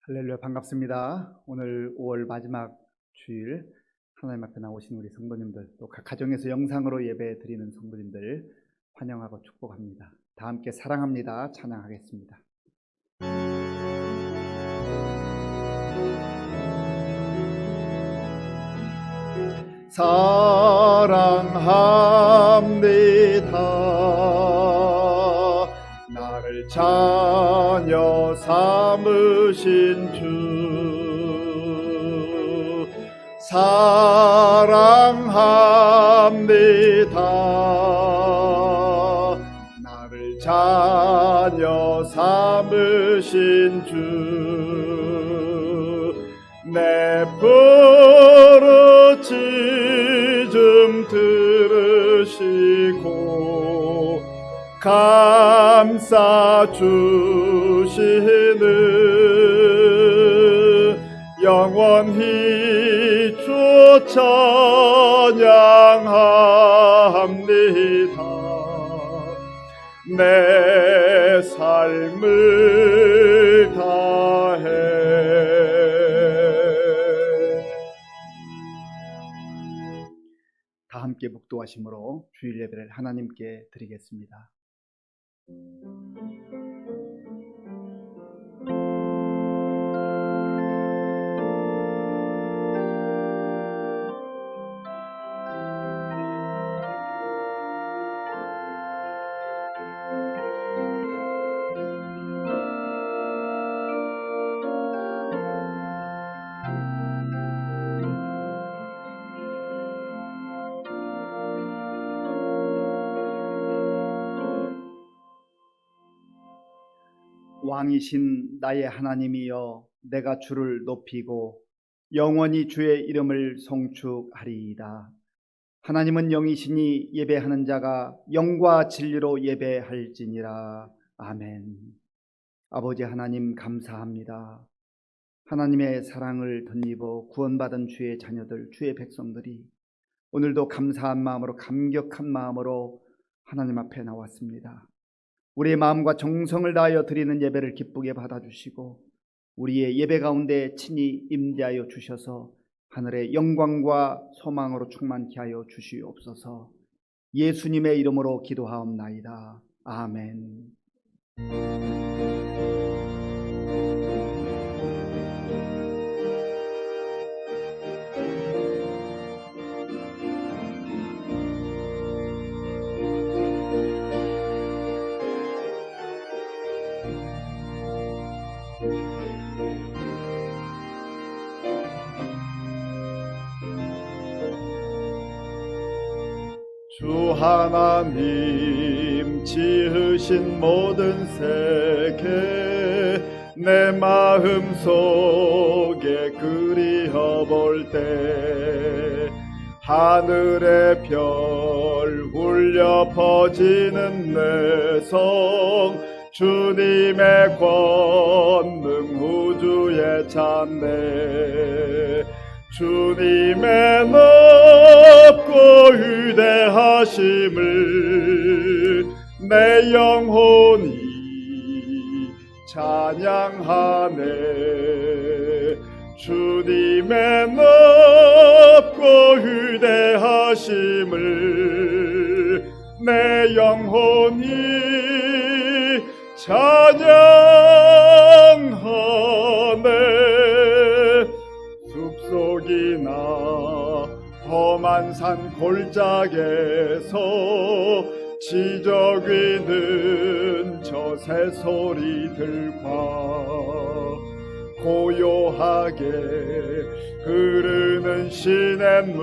할렐루야, 반갑습니다. 오늘 5월 마지막 주일 하나님 앞에 나오신 우리 성도님들, 또 각 가정에서 영상으로 예배 드리는 성도님들 환영하고 축복합니다. 다 함께 사랑합니다 찬양하겠습니다. 사랑합니다. 나를 자녀 삼으신 주 사랑합니다. 나를 자녀 삼으신 주 내 부르짖음 들으시고 감싸 주시는 영원히 주 찬양합니다. 내 삶을 다해 다 함께 묵도하심으로 주일 예배를 하나님께 드리겠습니다. 왕이신 나의 하나님이여, 내가 주를 높이고 영원히 주의 이름을 송축하리이다. 하나님은 영이시니 예배하는 자가 영과 진리로 예배할지니라. 아멘. 아버지 하나님, 감사합니다. 하나님의 사랑을 덧입어 구원받은 주의 자녀들, 주의 백성들이 오늘도 감사한 마음으로, 감격한 마음으로 하나님 앞에 나왔습니다. 우리의 마음과 정성을 다하여 드리는 예배를 기쁘게 받아주시고 우리의 예배 가운데 친히 임재하여 주셔서 하늘의 영광과 소망으로 충만케 하여 주시옵소서. 예수님의 이름으로 기도하옵나이다. 아멘. 주 하나님 지으신 모든 세계 내 마음 속에 그리어볼 때 하늘의 별 울려 퍼지는 내성 주님의 권능 우주의 찬美주님의 높고 위대하심을 내 영혼이 찬양하네. 주님의 높고 위대하심을 내 영혼이 찬양하네. 숲속이나 험한 산 골짜기에서 지저귀는 저 새소리들과 고요하게 흐르는 시냇물은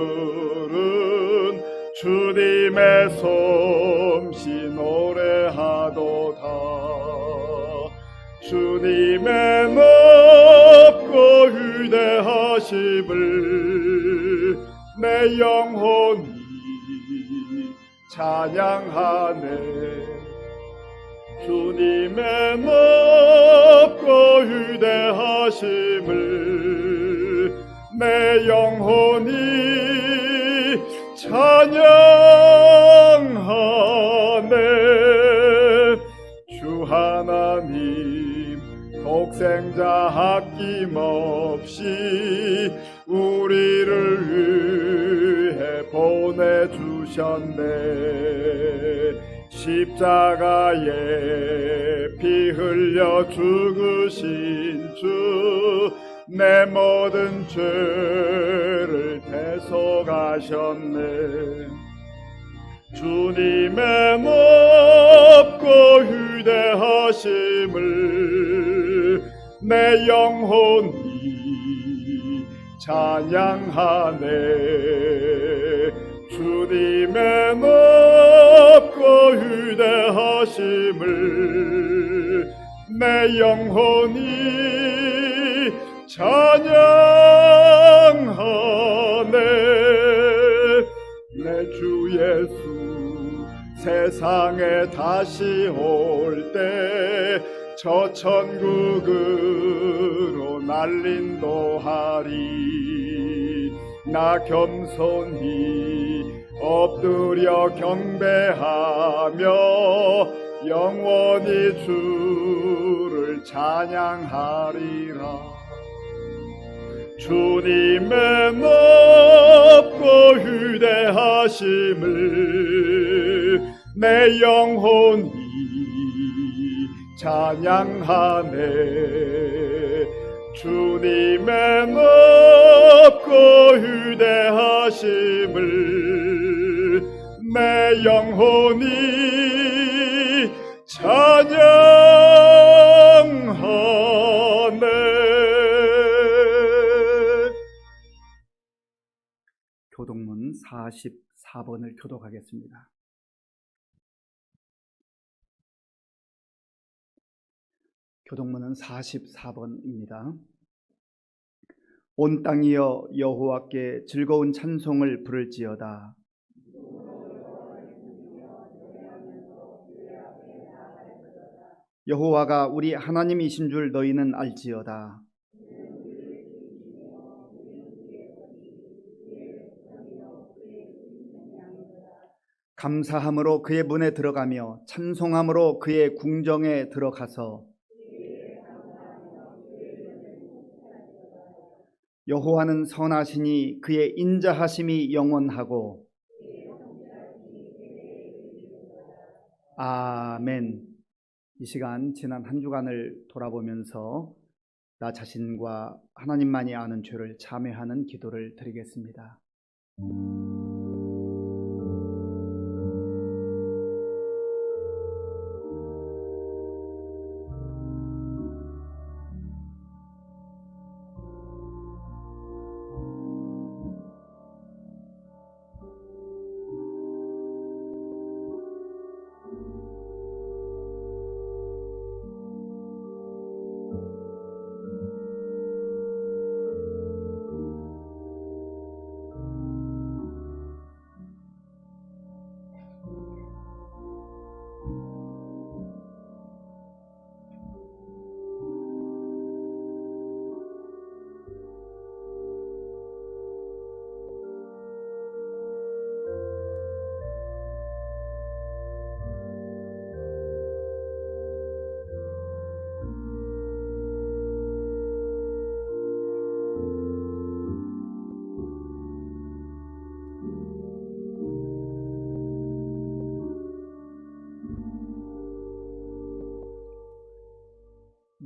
주님의 솜씨 노래하도다. 주님의 높고 위대하심을 내 영혼이 찬양하네. 주님의 높고 위대하심을 내 영혼이 찬양하네. 주 하나님 독생자 아낌없이 우리를 위해 보내주셨네. 십자가에 피 흘려 죽으신 주, 내 모든 죄를 대속하셨네. 주님의 높고 위대하심을 내 영혼이 찬양하네. 주님의 높고 위대하심을 내 영혼이 찬양하네. 내 주 예수 세상에 다시 올 때 저 천국으로 날 인도하리. 나 겸손히 엎드려 경배하며 영원히 주를 찬양하리라. 주님의 높고 위대하심을 내 영혼이 찬양하네. 주님의 높고 위대하심을 내 영혼이 찬양하네. 교독문 44번을 교독하겠습니다. 교독문은 44번입니다. 온 땅이여 여호와께 즐거운 찬송을 부를지어다. 여호와가 우리 하나님이신 줄 너희는 알지어다. 감사함으로 그의 문에 들어가며 찬송함으로 그의 궁정에 들어가서 여호와는 선하시니 그의 인자하심이 영원하고. 아멘. 이 시간 지난 한 주간을 돌아보면서 나 자신과 하나님만이 아는 죄를 참회하는 기도를 드리겠습니다.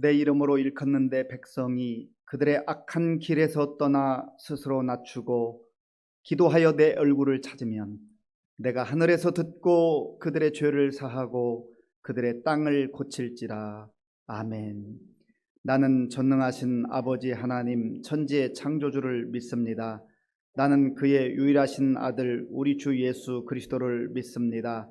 내 이름으로 일컫는데 백성이 그들의 악한 길에서 떠나 스스로 낮추고 기도하여 내 얼굴을 찾으면 내가 하늘에서 듣고 그들의 죄를 사하고 그들의 땅을 고칠지라. 아멘. 나는 전능하신 아버지 하나님 천지의 창조주를 믿습니다. 나는 그의 유일하신 아들 우리 주 예수 그리스도를 믿습니다.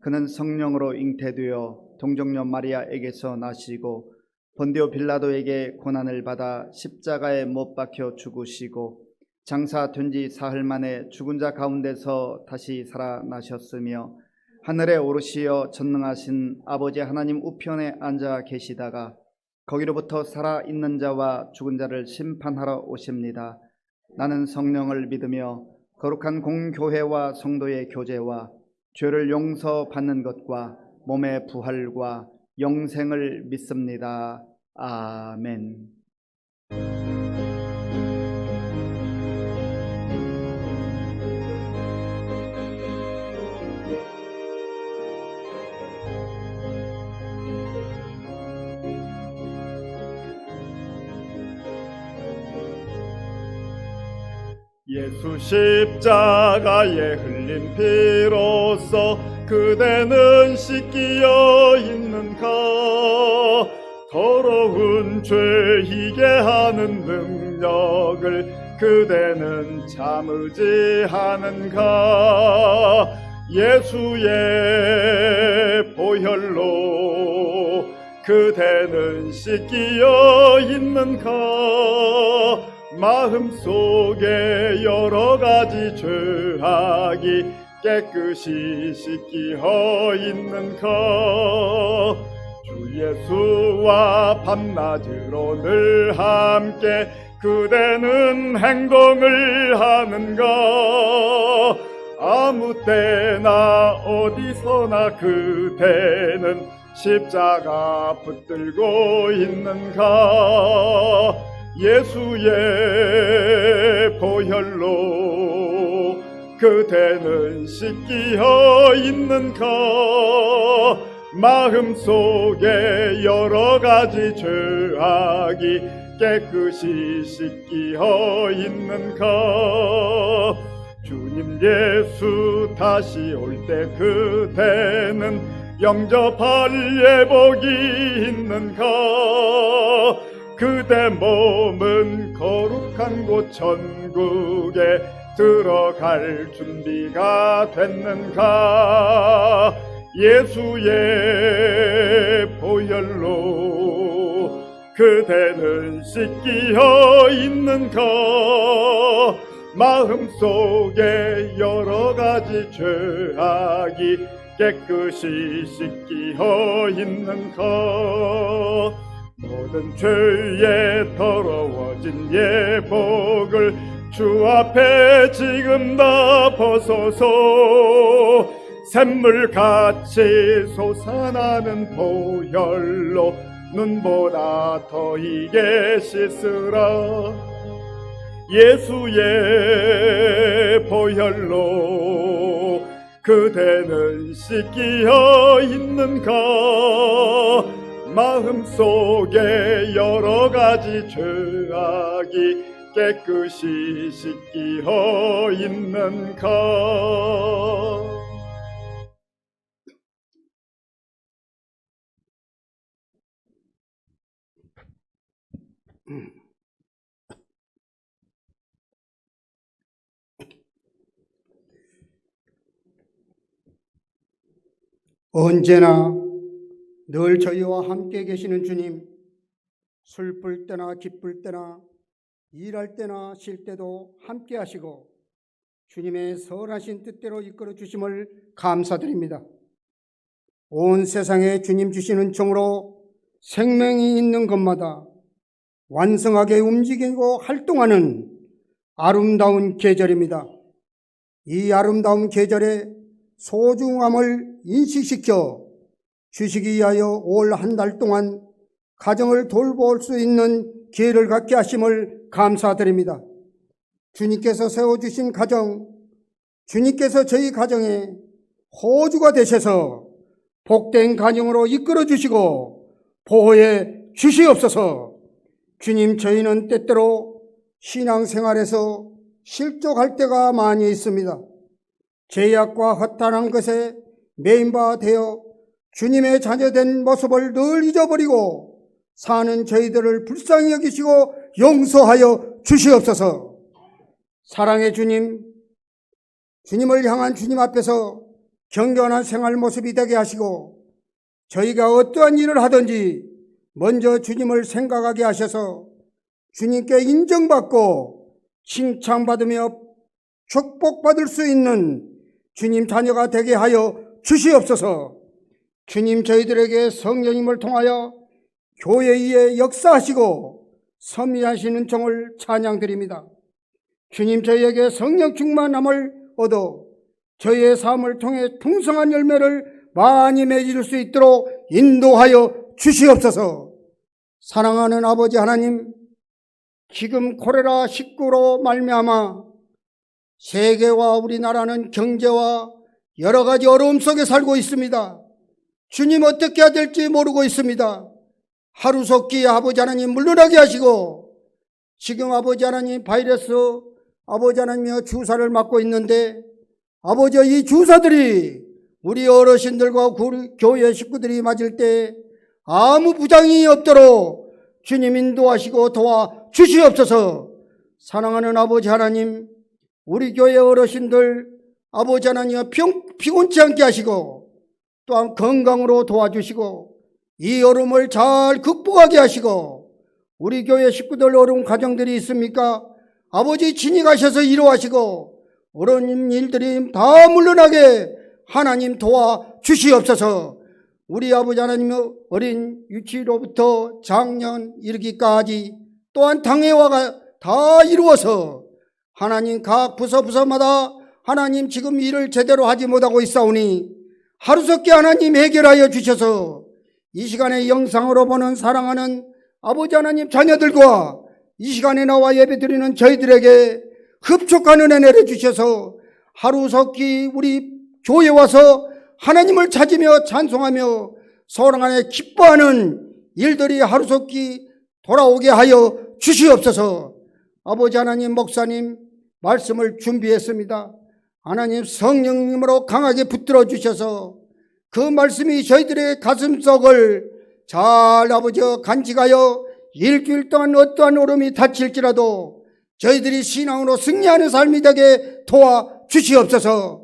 그는 성령으로 잉태되어 동정녀 마리아에게서 나시고 본디오 빌라도에게 고난을 받아 십자가에 못 박혀 죽으시고 장사된 지 사흘 만에 죽은 자 가운데서 다시 살아나셨으며 하늘에 오르시어 전능하신 아버지 하나님 우편에 앉아 계시다가 거기로부터 살아있는 자와 죽은 자를 심판하러 오십니다. 나는 성령을 믿으며 거룩한 공교회와 성도의 교제와 죄를 용서받는 것과 몸의 부활과 영생을 믿습니다. 아멘. 예수 십자가에 흘린 피로써 그대는 씻기어 있는가? 더러운 죄이게 하는 능력을 그대는 참으지 하는가? 예수의 보혈로 그대는 씻기어 있는가? 마음속에 여러 가지 죄악이 깨끗이 씻기어 있는가? 주 예수와 밤낮으로 늘 함께 그대는 행동을 하는가? 아무 때나 어디서나 그대는 십자가 붙들고 있는가? 예수의 보혈로 그대는 씻기어 있는가? 마음속에 여러 가지 죄악이 깨끗이 씻기어 있는가? 주님 예수 다시 올 때 그대는 영접할 예복이 있는가? 그대 몸은 거룩한 곳 천국에 들어갈 준비가 됐는가? 예수의 보혈로 그대는 씻기어 있는가? 마음속에 여러 가지 죄악이 깨끗이 씻기어 있는가? 모든 죄에 더러워진 예복을 주 앞에 지금 다 벗어서 샘물같이 솟아나는 보혈로 눈보다 더 이게 씻으라. 예수의 보혈로 그대는 씻기어 있는가? 마음속에 여러 가지 죄악이 깨끗이 씻기어 있는가? 언제나 늘 저희와 함께 계시는 주님, 슬플 때나 기쁠 때나 일할 때나 쉴 때도 함께 하시고 주님의 선하신 뜻대로 이끌어 주심을 감사드립니다. 온 세상에 주님 주시는 종으로 생명이 있는 것마다 완성하게 움직이고 활동하는 아름다운 계절입니다. 이 아름다운 계절의 소중함을 인식시켜 주시기 위하여 올 한 달 동안 가정을 돌볼 수 있는 기회를 갖게 하심을 감사드립니다. 주님께서 세워주신 가정, 주님께서 저희 가정에 호주가 되셔서 복된 가정으로 이끌어 주시고 보호해 주시옵소서. 주님, 저희는 때때로 신앙생활에서 실족할 때가 많이 있습니다. 죄악과 허탄한 것에 매인바 되어 주님의 자녀된 모습을 늘 잊어버리고 사는 저희들을 불쌍히 여기시고 용서하여 주시옵소서. 사랑의 주님, 주님을 향한 주님 앞에서 경건한 생활 모습이 되게 하시고 저희가 어떠한 일을 하든지 먼저 주님을 생각하게 하셔서 주님께 인정받고 칭찬받으며 축복받을 수 있는 주님 자녀가 되게 하여 주시옵소서. 주님, 저희들에게 성령님을 통하여 교회 위에 역사하시고 섭리하시는 종을 찬양드립니다. 주님, 저희에게 성령 충만함을 얻어 저희의 삶을 통해 풍성한 열매를 많이 맺을 수 있도록 인도하여 주시옵소서. 사랑하는 아버지 하나님, 지금 코레라19로 말미암아 세계와 우리나라는 경제와 여러 가지 어려움 속에 살고 있습니다. 주님, 어떻게 해야 될지 모르고 있습니다. 하루속히 아버지 하나님 물러나게 하시고, 지금 아버지 하나님 바이러스 아버지 하나님의 주사를 맞고 있는데, 아버지 이 주사들이 우리 어르신들과 우리 교회 식구들이 맞을 때 아무 부상이 없도록 주님 인도하시고 도와주시옵소서. 사랑하는 아버지 하나님, 우리 교회 어르신들 아버지 하나님 피곤치 않게 하시고, 또한 건강으로 도와주시고, 이 여름을 잘 극복하게 하시고, 우리 교회 식구들 어려운 가정들이 있습니까? 아버지 친히 가셔서 이루하시고, 어려운 일들이 다 물러나게 하나님 도와주시옵소서. 우리 아버지 하나님의 어린 유치로부터 작년 이르기까지 또한 당회화가 다 이루어서 하나님 각 부서마다 하나님 지금 일을 제대로 하지 못하고 있사오니 하루속히 하나님 해결하여 주셔서 이 시간에 영상으로 보는 사랑하는 아버지 하나님 자녀들과 이 시간에 나와 예배드리는 저희들에게 흡족한 은혜 내려주셔서 하루속히 우리 교회에 와서 하나님을 찾으며 찬송하며 서로 안에 기뻐하는 일들이 하루속히 돌아오게 하여 주시옵소서. 아버지 하나님, 목사님 말씀을 준비했습니다. 하나님 성령님으로 강하게 붙들어 주셔서 그 말씀이 저희들의 가슴속을 잘 아버지 간직하여 일주일 동안 어떠한 오름이 닥칠지라도 저희들이 신앙으로 승리하는 삶이 되게 도와주시옵소서.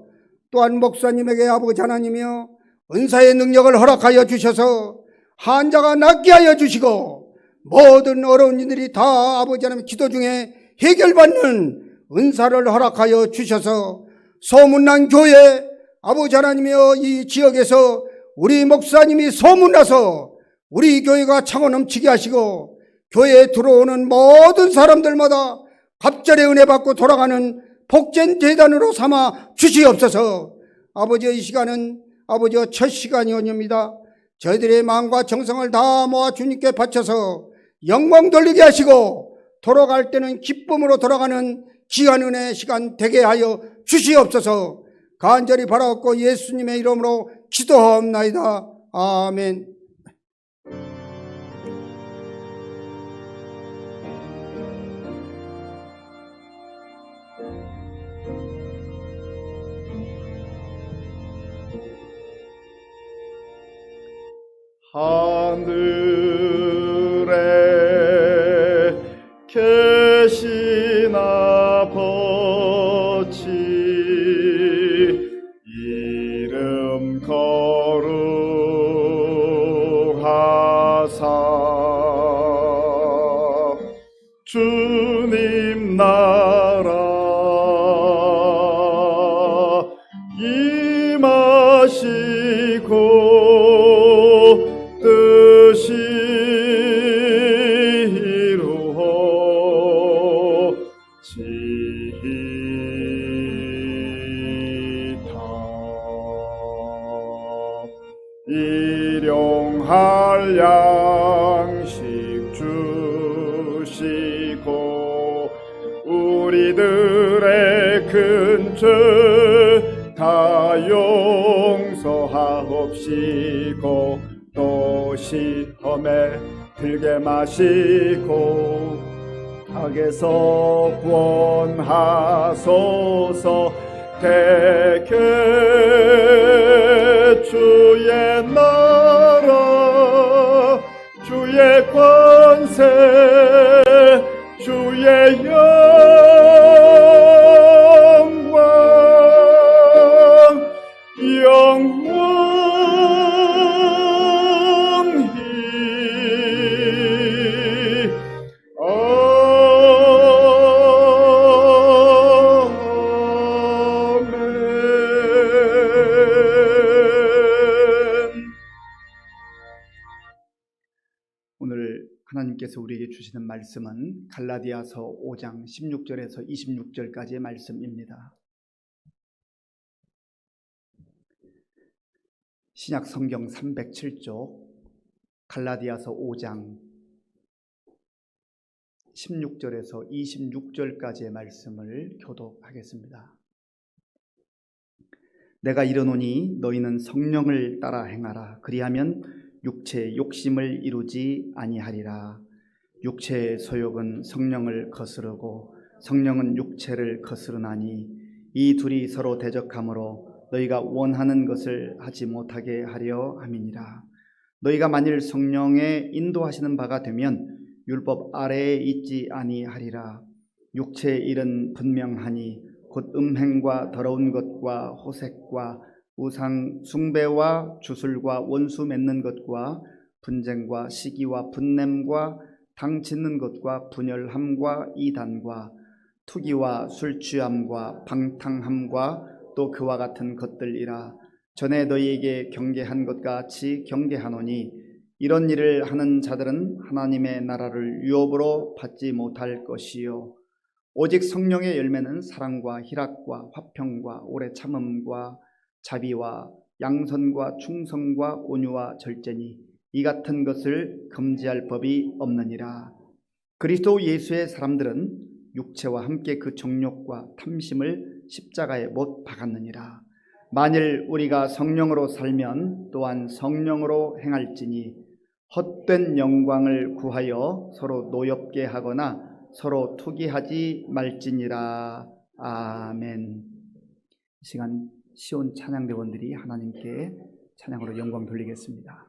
또한 목사님에게 아버지 하나님이여 은사의 능력을 허락하여 주셔서 환자가 낫게 하여 주시고 모든 어려운 일들이 다 아버지 하나님 기도 중에 해결받는 은사를 허락하여 주셔서 소문난 교회 아버지 하나님이여 이 지역에서 우리 목사님이 소문나서 우리 교회가 차고 넘치게 하시고 교회에 들어오는 모든 사람들마다 갑절의 은혜 받고 돌아가는 복전 재단으로 삼아 주시옵소서. 아버지 이 시간은 아버지 첫 시간이옵니다. 저희들의 마음과 정성을 다 모아 주님께 바쳐서 영광 돌리게 하시고 돌아갈 때는 기쁨으로 돌아가는 귀한 은혜의 시간 되게 하여 주시옵소서. 간절히 바라옵고 예수님의 이름으로 기도하옵나이다. 아멘. 하늘에 계신 아버지 이름 거룩하사 주님 나라 임하시고 뜻이 이루어지이다. 일용할 양식 주시고 우리들의 큰 죄 다 용서하옵시고 또 시험에 들게 마시고 악에서 구원하소서. 대개 주의 나라 주의 권세 주의 영광 영원히 아멘. 오늘 하나님께서 우리에게 주시는 말씀은 갈라디아서 5장 16절에서 26절까지의 말씀입니다. 신약 성경 307쪽 갈라디아서 5장 16절에서 26절까지의 말씀을 교독하겠습니다. 내가 이르노니 너희는 성령을 따라 행하라. 그리하면 육체의 욕심을 이루지 아니하리라. 육체의 소욕은 성령을 거스르고 성령은 육체를 거스르나니 이 둘이 서로 대적하므로 너희가 원하는 것을 하지 못하게 하려 함이니라. 너희가 만일 성령의 인도하시는 바가 되면 율법 아래에 있지 아니하리라. 육체의 일은 분명하니 곧 음행과 더러운 것과 호색과 우상 숭배와 주술과 원수 맺는 것과 분쟁과 시기와 분냄과 당 짓는 것과 분열함과 이단과 투기와 술 취함과 방탕함과 또 그와 같은 것들이라. 전에 너희에게 경계한 것 같이 경계하노니 이런 일을 하는 자들은 하나님의 나라를 유업으로 받지 못할 것이요 오직 성령의 열매는 사랑과 희락과 화평과 오래 참음과 자비와 양선과 충성과 온유와 절제니 이 같은 것을 금지할 법이 없느니라. 그리스도 예수의 사람들은 육체와 함께 그 정욕과 탐심을 십자가에 못 박았느니라. 만일 우리가 성령으로 살면 또한 성령으로 행할지니 헛된 영광을 구하여 서로 노엽게 하거나 서로 투기하지 말지니라. 아멘. 이 시간 시온 찬양대원들이 하나님께 찬양으로 영광 돌리겠습니다.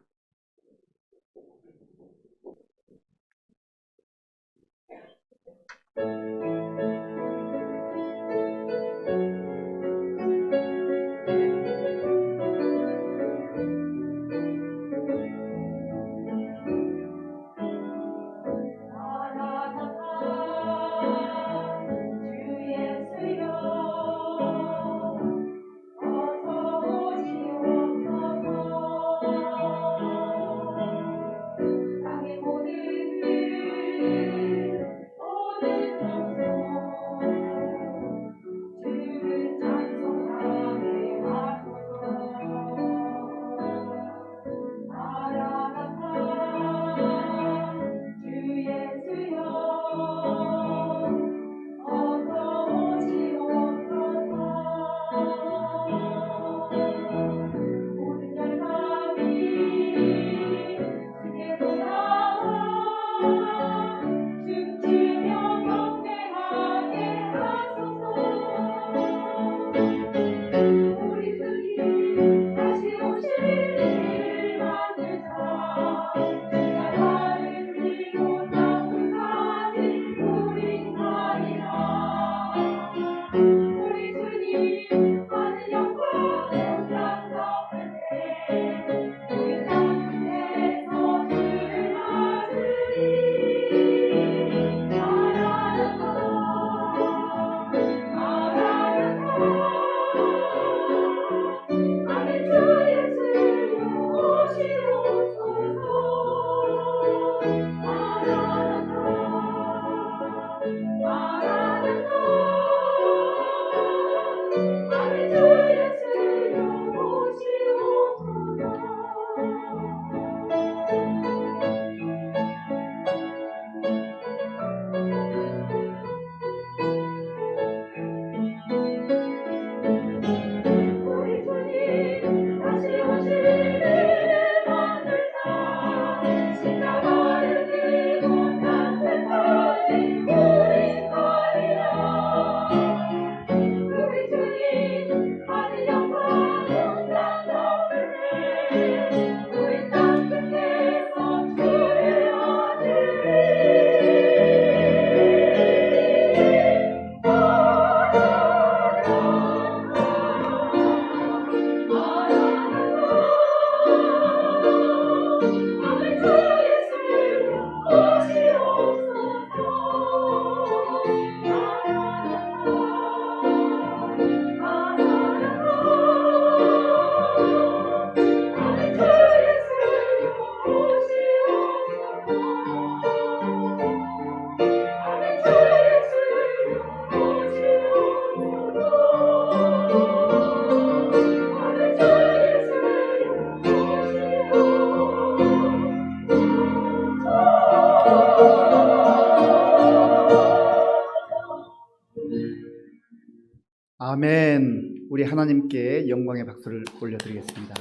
아멘. 우리 하나님께 영광의 박수를 올려드리겠습니다.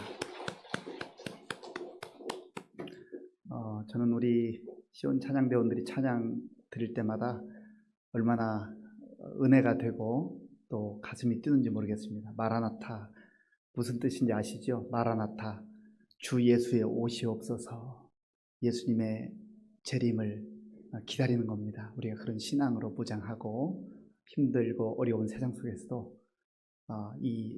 저는 우리 시온 찬양대원들이 찬양 드릴 때마다 얼마나 은혜가 되고 또 가슴이 뛰는지 모르겠습니다. 마라나타 무슨 뜻인지 아시죠? 마라나타, 주 예수의 오시옵소서. 예수님의 재림을 기다리는 겁니다. 우리가 그런 신앙으로 무장하고 힘들고 어려운 세상 속에서도 이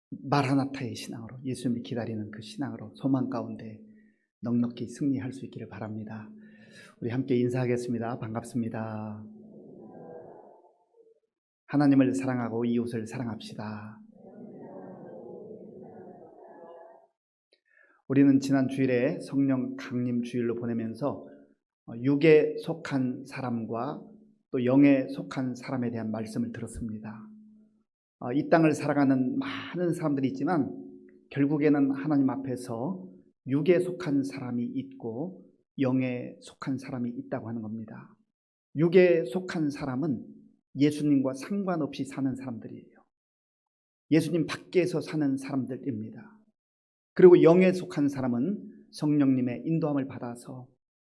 마라나타의 신앙으로, 예수님을 기다리는 그 신앙으로 소망 가운데 넉넉히 승리할 수 있기를 바랍니다. 우리 함께 인사하겠습니다. 반갑습니다. 하나님을 사랑하고 이웃을 사랑합시다. 우리는 지난 주일에 성령 강림 주일로 보내면서 육에 속한 사람과 또 영에 속한 사람에 대한 말씀을 들었습니다. 이 땅을 살아가는 많은 사람들이 있지만 결국에는 하나님 앞에서 육에 속한 사람이 있고 영에 속한 사람이 있다고 하는 겁니다. 육에 속한 사람은 예수님과 상관없이 사는 사람들이에요. 예수님 밖에서 사는 사람들입니다. 그리고 영에 속한 사람은 성령님의 인도함을 받아서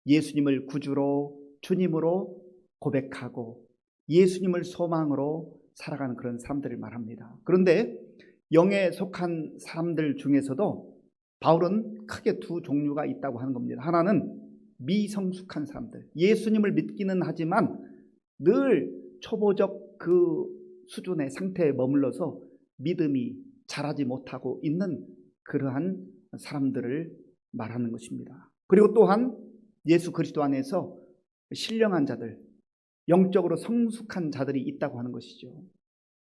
예수님을 구주로, 주님으로 고백하고 예수님을 소망으로 살아가는 그런 사람들을 말합니다. 그런데 영에 속한 사람들 중에서도 바울은 크게 두 종류가 있다고 하는 겁니다. 하나는 미성숙한 사람들, 예수님을 믿기는 하지만 늘 초보적 그 수준의 상태에 머물러서 믿음이 자라지 못하고 있는 그러한 사람들을 말하는 것입니다. 그리고 또한 예수 그리스도 안에서 신령한 자들, 영적으로 성숙한 자들이 있다고 하는 것이죠.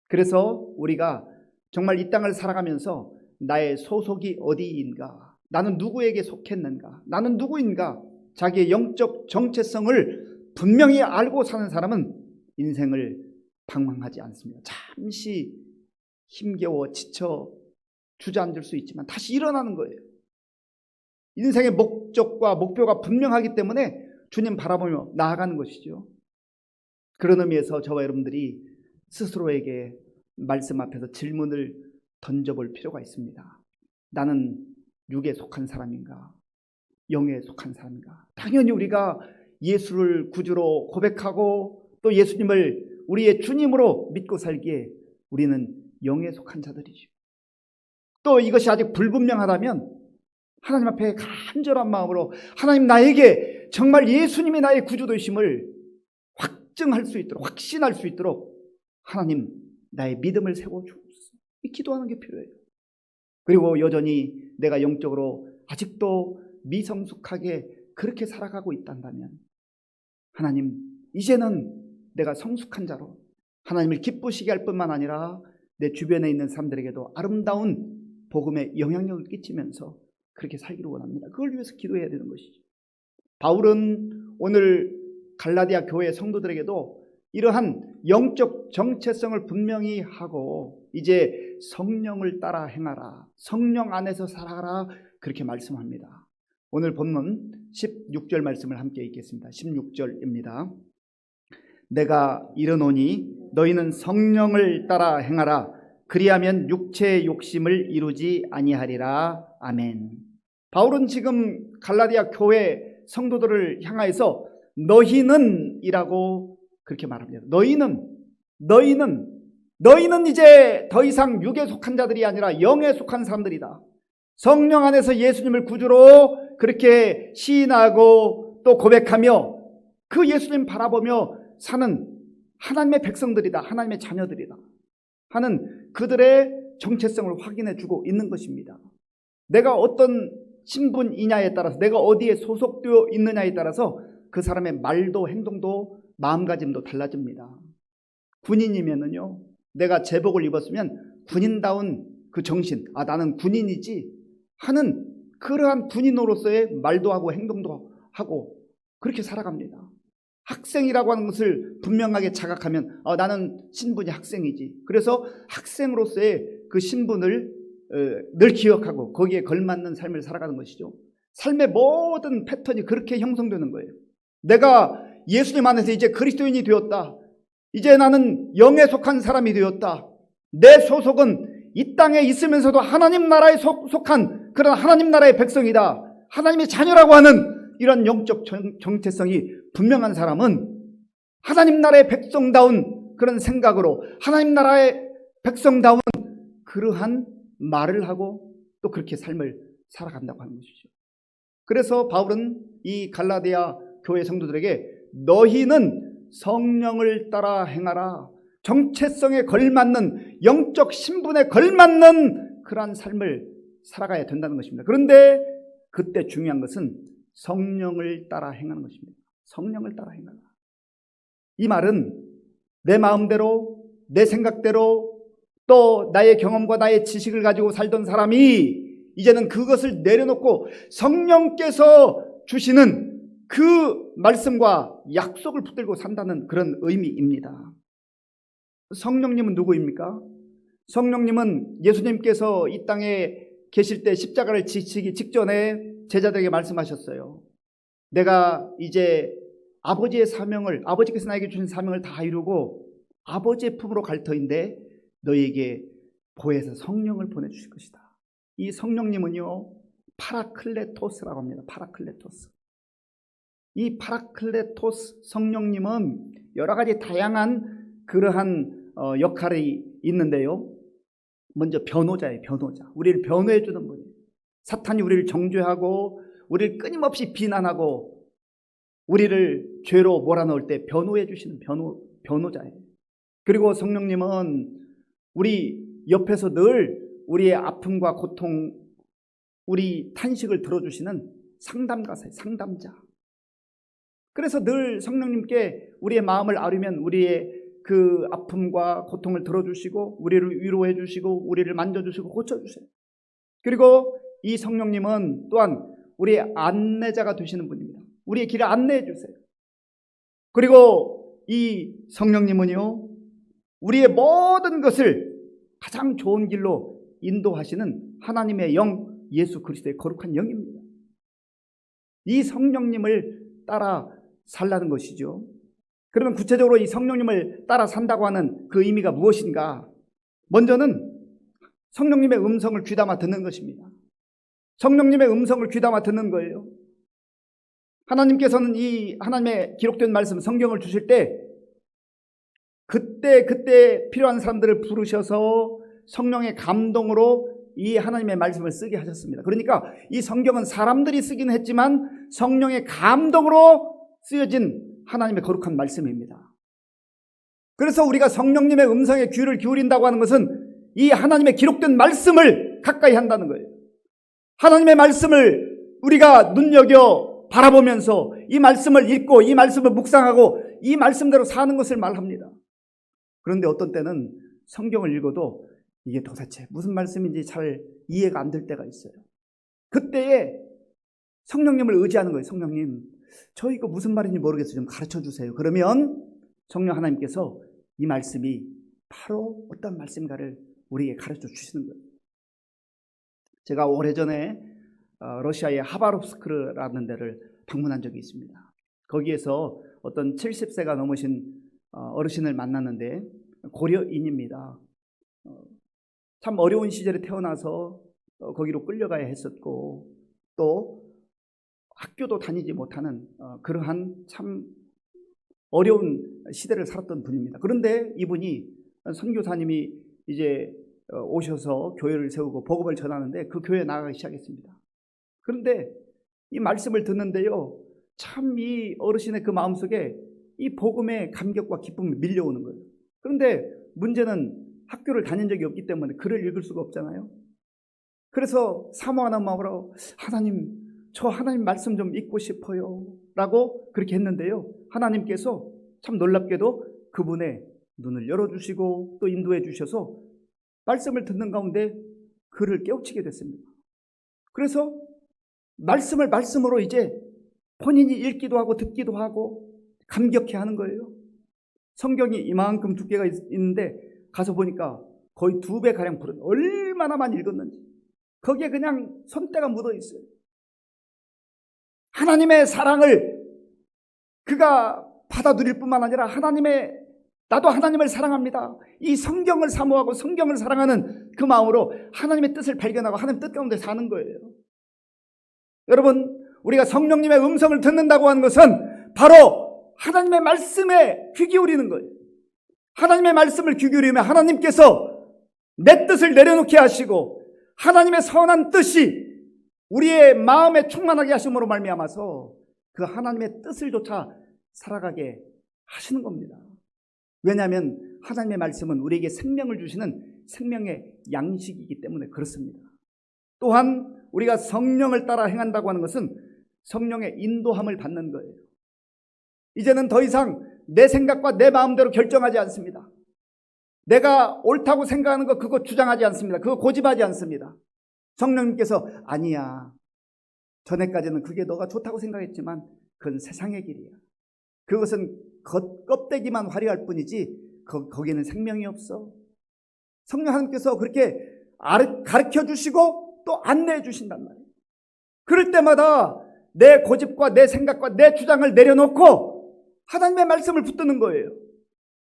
그래서 우리가 정말 이 땅을 살아가면서 나의 소속이 어디인가, 나는 누구에게 속했는가, 나는 누구인가, 자기의 영적 정체성을 분명히 알고 사는 사람은 인생을 방황하지 않습니다. 잠시 힘겨워 지쳐 주저앉을 수 있지만 다시 일어나는 거예요. 인생의 목적과 목표가 분명하기 때문에 주님 바라보며 나아가는 것이죠. 그런 의미에서 저와 여러분들이 스스로에게 말씀 앞에서 질문을 던져볼 필요가 있습니다. 나는 육에 속한 사람인가? 영에 속한 사람인가? 당연히 우리가 예수를 구주로 고백하고 또 예수님을 우리의 주님으로 믿고 살기에 우리는 영에 속한 자들이죠. 또 이것이 아직 불분명하다면 하나님 앞에 간절한 마음으로 하나님, 나에게 정말 예수님이 나의 구주되심을 확증할 수 있도록, 확신할 수 있도록 하나님 나의 믿음을 세워주옵소서, 이 기도하는 게 필요해요. 그리고 여전히 내가 영적으로 아직도 미성숙하게 그렇게 살아가고 있단다면 하나님, 이제는 내가 성숙한 자로 하나님을 기쁘시게 할 뿐만 아니라 내 주변에 있는 사람들에게도 아름다운 복음의 영향력을 끼치면서 그렇게 살기를 원합니다. 그걸 위해서 기도해야 되는 것이죠. 바울은 오늘 갈라디아 교회 성도들에게도 이러한 영적 정체성을 분명히 하고 이제 성령을 따라 행하라, 성령 안에서 살아가라, 그렇게 말씀합니다. 오늘 본문 16절 말씀을 함께 읽겠습니다. 16절입니다. 내가 이르노니 너희는 성령을 따라 행하라, 그리하면 육체의 욕심을 이루지 아니하리라. 아멘. 바울은 지금 갈라디아 교회 성도들을 향하여서 너희는 이라고 그렇게 말합니다. 너희는 이제 더 이상 육에 속한 자들이 아니라 영에 속한 사람들이다. 성령 안에서 예수님을 구주로 그렇게 시인하고 또 고백하며 그 예수님 바라보며 사는 하나님의 백성들이다, 하나님의 자녀들이다 하는 그들의 정체성을 확인해 주고 있는 것입니다. 내가 어떤 신분이냐에 따라서, 내가 어디에 소속되어 있느냐에 따라서 그 사람의 말도 행동도 마음가짐도 달라집니다. 군인이면은요, 내가 제복을 입었으면 군인다운 그 정신, 나는 군인이지 하는 그러한 군인으로서의 말도 하고 행동도 하고 그렇게 살아갑니다. 학생이라고 하는 것을 분명하게 자각하면 나는 신분이 학생이지. 그래서 학생으로서의 그 신분을 늘 기억하고 거기에 걸맞는 삶을 살아가는 것이죠. 삶의 모든 패턴이 그렇게 형성되는 거예요. 내가 예수님 안에서 이제 그리스도인이 되었다, 이제 나는 영에 속한 사람이 되었다, 내 소속은 이 땅에 있으면서도 하나님 나라에 속한 그런 하나님 나라의 백성이다. 하나님의 자녀라고 하는 이런 영적 정체성이 분명한 사람은 하나님 나라의 백성다운 그런 생각으로 하나님 나라의 백성다운 그러한 말을 하고 또 그렇게 삶을 살아간다고 하는 것이죠. 그래서 바울은 이 갈라디아 교회 성도들에게 너희는 성령을 따라 행하라. 정체성에 걸맞는 영적 신분에 걸맞는 그러한 삶을 살아가야 된다는 것입니다. 그런데 그때 중요한 것은 성령을 따라 행하는 것입니다. 성령을 따라 행하라. 이 말은 내 마음대로 내 생각대로 또 나의 경험과 나의 지식을 가지고 살던 사람이 이제는 그것을 내려놓고 성령께서 주시는 그 말씀과 약속을 붙들고 산다는 그런 의미입니다. 성령님은 누구입니까? 성령님은 예수님께서 이 땅에 계실 때 십자가를 지시기 직전에 제자들에게 말씀하셨어요. 내가 이제 아버지의 사명을, 아버지께서 나에게 주신 사명을 다 이루고 아버지의 품으로 갈 터인데 너희에게 보혜사 성령을 보내주실 것이다. 이 성령님은요, 파라클레토스라고 합니다. 파라클레토스. 이 파라클레토스 성령님은 여러 가지 다양한 그러한 역할이 있는데요. 먼저 변호자예요. 변호자. 우리를 변호해 주는 분이에요. 사탄이 우리를 정죄하고 우리를 끊임없이 비난하고 우리를 죄로 몰아넣을 때 변호해 주시는 변호자예요. 그리고 성령님은 우리 옆에서 늘 우리의 아픔과 고통, 우리 탄식을 들어주시는 상담가사예요. 상담자. 그래서 늘 성령님께 우리의 마음을 아뢰면 우리의 그 아픔과 고통을 들어주시고 우리를 위로해 주시고 우리를 만져주시고 고쳐주세요. 그리고 이 성령님은 또한 우리의 안내자가 되시는 분입니다. 우리의 길을 안내해 주세요. 그리고 이 성령님은요, 우리의 모든 것을 가장 좋은 길로 인도하시는 하나님의 영, 예수 그리스도의 거룩한 영입니다. 이 성령님을 따라 살라는 것이죠. 그러면 구체적으로 이 성령님을 따라 산다고 하는 그 의미가 무엇인가? 먼저는 성령님의 음성을 귀담아 듣는 것입니다. 성령님의 음성을 귀담아 듣는 거예요. 하나님께서는 이 하나님의 기록된 말씀, 성경을 주실 때 그때 필요한 사람들을 부르셔서 성령의 감동으로 이 하나님의 말씀을 쓰게 하셨습니다. 그러니까 이 성경은 사람들이 쓰기는 했지만 성령의 감동으로 쓰여진 하나님의 거룩한 말씀입니다. 그래서 우리가 성령님의 음성에 귀를 기울인다고 하는 것은 이 하나님의 기록된 말씀을 가까이 한다는 거예요. 하나님의 말씀을 우리가 눈여겨 바라보면서 이 말씀을 읽고 이 말씀을 묵상하고 이 말씀대로 사는 것을 말합니다. 그런데 어떤 때는 성경을 읽어도 이게 도대체 무슨 말씀인지 잘 이해가 안 될 때가 있어요. 그때에 성령님을 의지하는 거예요. 성령님, 저 이거 무슨 말인지 모르겠어요. 좀 가르쳐 주세요. 그러면 성령 하나님께서 이 말씀이 바로 어떤 말씀인가를 우리에게 가르쳐 주시는 거예요. 제가 오래전에 러시아의 하바롭스크라는 데를 방문한 적이 있습니다. 거기에서 어떤 70세가 넘으신 어르신을 만났는데 고려인입니다. 참 어려운 시절에 태어나서 거기로 끌려가야 했었고 또 학교도 다니지 못하는 그러한 참 어려운 시대를 살았던 분입니다. 그런데 이분이 선교사님이 이제 오셔서 교회를 세우고 복음을 전하는데 그 교회에 나가기 시작했습니다. 그런데 이 말씀을 듣는데요, 참 이 어르신의 그 마음속에 이 복음의 감격과 기쁨이 밀려오는 거예요. 그런데 문제는 학교를 다닌 적이 없기 때문에 글을 읽을 수가 없잖아요. 그래서 사모하는 마음으로 하나님, 저 하나님 말씀 좀 읽고 싶어요 라고 그렇게 했는데요, 하나님께서 참 놀랍게도 그분의 눈을 열어주시고 또 인도해 주셔서 말씀을 듣는 가운데 그를 깨우치게 됐습니다. 그래서 말씀을 말씀으로 이제 본인이 읽기도 하고 듣기도 하고 감격해 하는 거예요. 성경이 이만큼 두께가 있는데 가서 보니까 거의 2배가량 부른, 얼마나 많이 읽었는지 거기에 그냥 손때가 묻어 있어요. 하나님의 사랑을 그가 받아들일 뿐만 아니라 하나님의 나도 하나님을 사랑합니다. 이 성경을 사모하고 성경을 사랑하는 그 마음으로 하나님의 뜻을 발견하고 하나님 뜻 가운데 사는 거예요. 여러분, 우리가 성령님의 음성을 듣는다고 하는 것은 바로 하나님의 말씀에 귀 기울이는 거예요. 하나님의 말씀을 귀 기울이면 하나님께서 내 뜻을 내려놓게 하시고 하나님의 선한 뜻이 우리의 마음에 충만하게 하심으로 말미암아서 그 하나님의 뜻을 조차 살아가게 하시는 겁니다. 왜냐하면 하나님의 말씀은 우리에게 생명을 주시는 생명의 양식이기 때문에 그렇습니다. 또한 우리가 성령을 따라 행한다고 하는 것은 성령의 인도함을 받는 거예요. 이제는 더 이상 내 생각과 내 마음대로 결정하지 않습니다. 내가 옳다고 생각하는 거 그거 주장하지 않습니다. 그거 고집하지 않습니다. 성령님께서 아니야. 전에까지는 그게 너가 좋다고 생각했지만 그건 세상의 길이야. 그것은 껍데기만 화려할 뿐이지 거기에는 생명이 없어. 성령 하나님께서 그렇게 가르쳐 주시고 또 안내해 주신단 말이에요. 그럴 때마다 내 고집과 내 생각과 내 주장을 내려놓고 하나님의 말씀을 붙드는 거예요.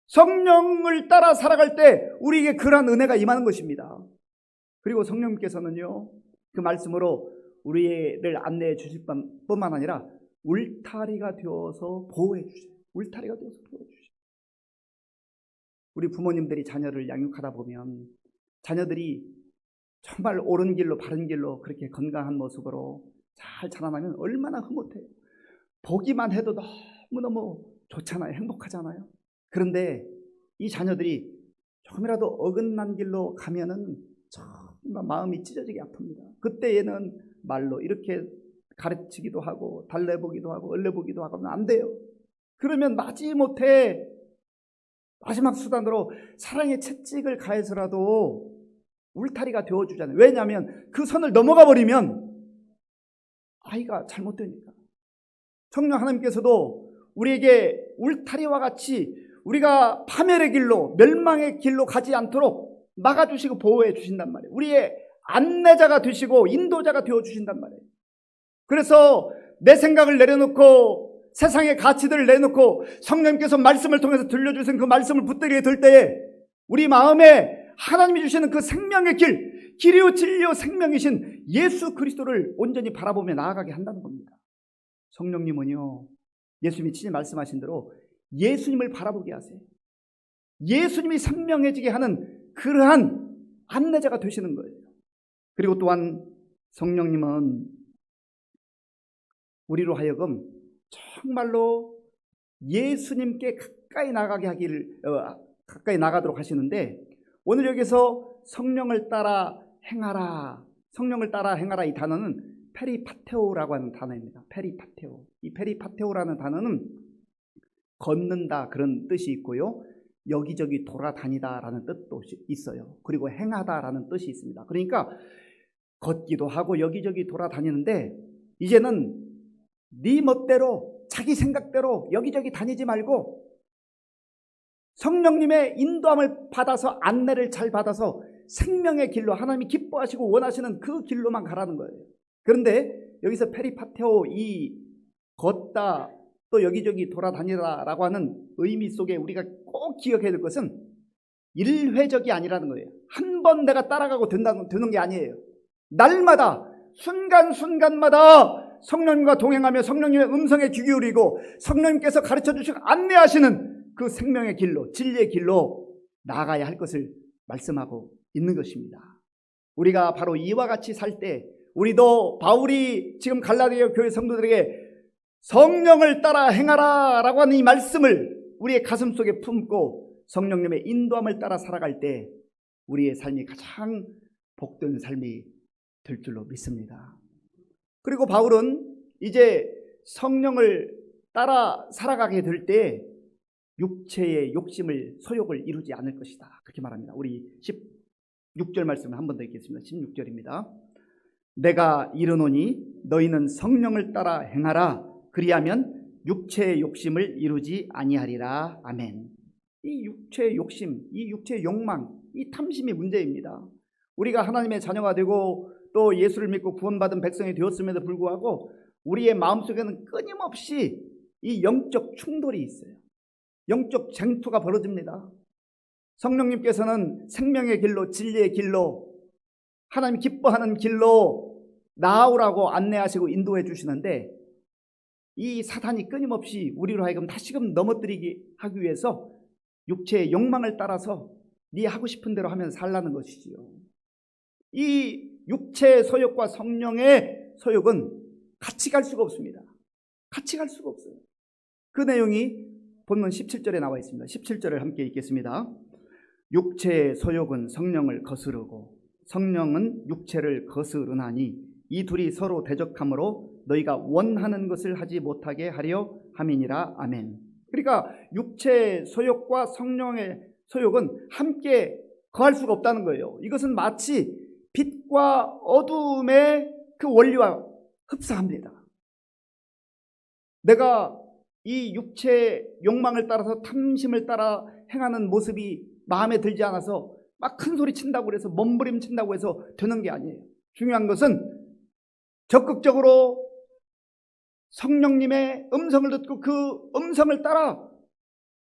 성령을 따라 살아갈 때 우리에게 그러한 은혜가 임하는 것입니다. 그리고 성령님께서는요, 그 말씀으로 우리를 안내해 주실 뿐만 아니라 울타리가 되어서 보호해 주세요. 울타리가 되어서 보호해 주세요. 우리 부모님들이 자녀를 양육하다 보면 자녀들이 정말 옳은 길로 바른 길로 그렇게 건강한 모습으로 잘 자라나면 얼마나 흐뭇해요. 보기만 해도 너무너무 좋잖아요. 행복하잖아요. 그런데 이 자녀들이 조금이라도 어긋난 길로 가면은 정말 마음이 찢어지게 아픕니다. 그때 얘는 말로 이렇게 가르치기도 하고 달래보기도 하고 얼려보기도 하고 하면 안 돼요. 그러면 마지못해 마지막 수단으로 사랑의 채찍을 가해서라도 울타리가 되어주잖아요. 왜냐하면 그 선을 넘어가 버리면 아이가 잘못되니까. 성령 하나님께서도 우리에게 울타리와 같이 우리가 파멸의 길로 멸망의 길로 가지 않도록 막아주시고 보호해 주신단 말이에요. 우리의 안내자가 되시고 인도자가 되어주신단 말이에요. 그래서 내 생각을 내려놓고 세상의 가치들을 내놓고 성령님께서 말씀을 통해서 들려주신 그 말씀을 붙들게 될 때에 우리 마음에 하나님이 주시는 그 생명의 길이요 진리요 생명이신 예수 그리스도를 온전히 바라보며 나아가게 한다는 겁니다. 성령님은요, 예수님이 친히 말씀하신 대로 예수님을 바라보게 하세요. 예수님이 생명해지게 하는 그러한 안내자가 되시는 거예요. 그리고 또한 성령님은 우리로 하여금 정말로 예수님께 가까이 나가도록 하시는데, 오늘 여기서 성령을 따라 행하라, 성령을 따라 행하라, 이 단어는 페리파테오라고 하는 단어입니다. 페리파테오. 이 페리파테오라는 단어는 걷는다 그런 뜻이 있고요, 여기저기 돌아다니다라는 뜻도 있어요. 그리고 행하다라는 뜻이 있습니다. 그러니까 걷기도 하고 여기저기 돌아다니는데, 이제는 네 멋대로 자기 생각대로 여기저기 다니지 말고 성령님의 인도함을 받아서 안내를 잘 받아서 생명의 길로, 하나님이 기뻐하시고 원하시는 그 길로만 가라는 거예요. 그런데 여기서 페리파테오, 이 걷다 또 여기저기 돌아다니다라고 하는 의미 속에 우리가 꼭 기억해야 될 것은 일회적이 아니라는 거예요. 한 번 내가 따라가고 되는 게 아니에요. 날마다 순간순간마다 성령님과 동행하며 성령님의 음성에 귀 기울이고 성령님께서 가르쳐 주시고 안내하시는 그 생명의 길로, 진리의 길로 나아가야 할 것을 말씀하고 있는 것입니다. 우리가 바로 이와 같이 살 때 우리도 바울이 지금 갈라디아 교회 성도들에게 성령을 따라 행하라 라고 하는 이 말씀을 우리의 가슴 속에 품고 성령님의 인도함을 따라 살아갈 때 우리의 삶이 가장 복된 삶이 될 줄로 믿습니다. 그리고 바울은 이제 성령을 따라 살아가게 될 때 육체의 욕심을, 소욕을 이루지 않을 것이다, 그렇게 말합니다. 우리 16절 말씀을 한 번 더 읽겠습니다. 16절입니다. 내가 이르노니 너희는 성령을 따라 행하라, 그리하면 육체의 욕심을 이루지 아니하리라. 아멘. 이 육체의 욕심, 이 육체의 욕망, 이 탐심이 문제입니다. 우리가 하나님의 자녀가 되고 또 예수를 믿고 구원받은 백성이 되었음에도 불구하고 우리의 마음속에는 끊임없이 이 영적 충돌이 있어요. 영적 쟁투가 벌어집니다. 성령님께서는 생명의 길로, 진리의 길로, 하나님 기뻐하는 길로 나아오라고 안내하시고 인도해 주시는데, 이 사탄이 끊임없이 우리로 하여금 다시금 넘어뜨리게 하기 위해서 육체의 욕망을 따라서 네 하고 싶은 대로 하면 살라는 것이지요. 이 육체의 소욕과 성령의 소욕은 같이 갈 수가 없습니다. 같이 갈 수가 없어요. 그 내용이 본문 17절에 나와 있습니다. 17절을 함께 읽겠습니다. 육체의 소욕은 성령을 거스르고 성령은 육체를 거스르나니 이 둘이 서로 대적하므로 너희가 원하는 것을 하지 못하게 하려 함이니라. 아멘. 그러니까 육체의 소욕과 성령의 소욕은 함께 거할 수가 없다는 거예요. 이것은 마치 빛과 어둠의 그 원리와 흡사합니다. 내가 이 육체의 욕망을 따라서 탐심을 따라 행하는 모습이 마음에 들지 않아서 막 큰 소리 친다고 해서 몸부림 친다고 해서 되는 게 아니에요. 중요한 것은 적극적으로 성령님의 음성을 듣고 그 음성을 따라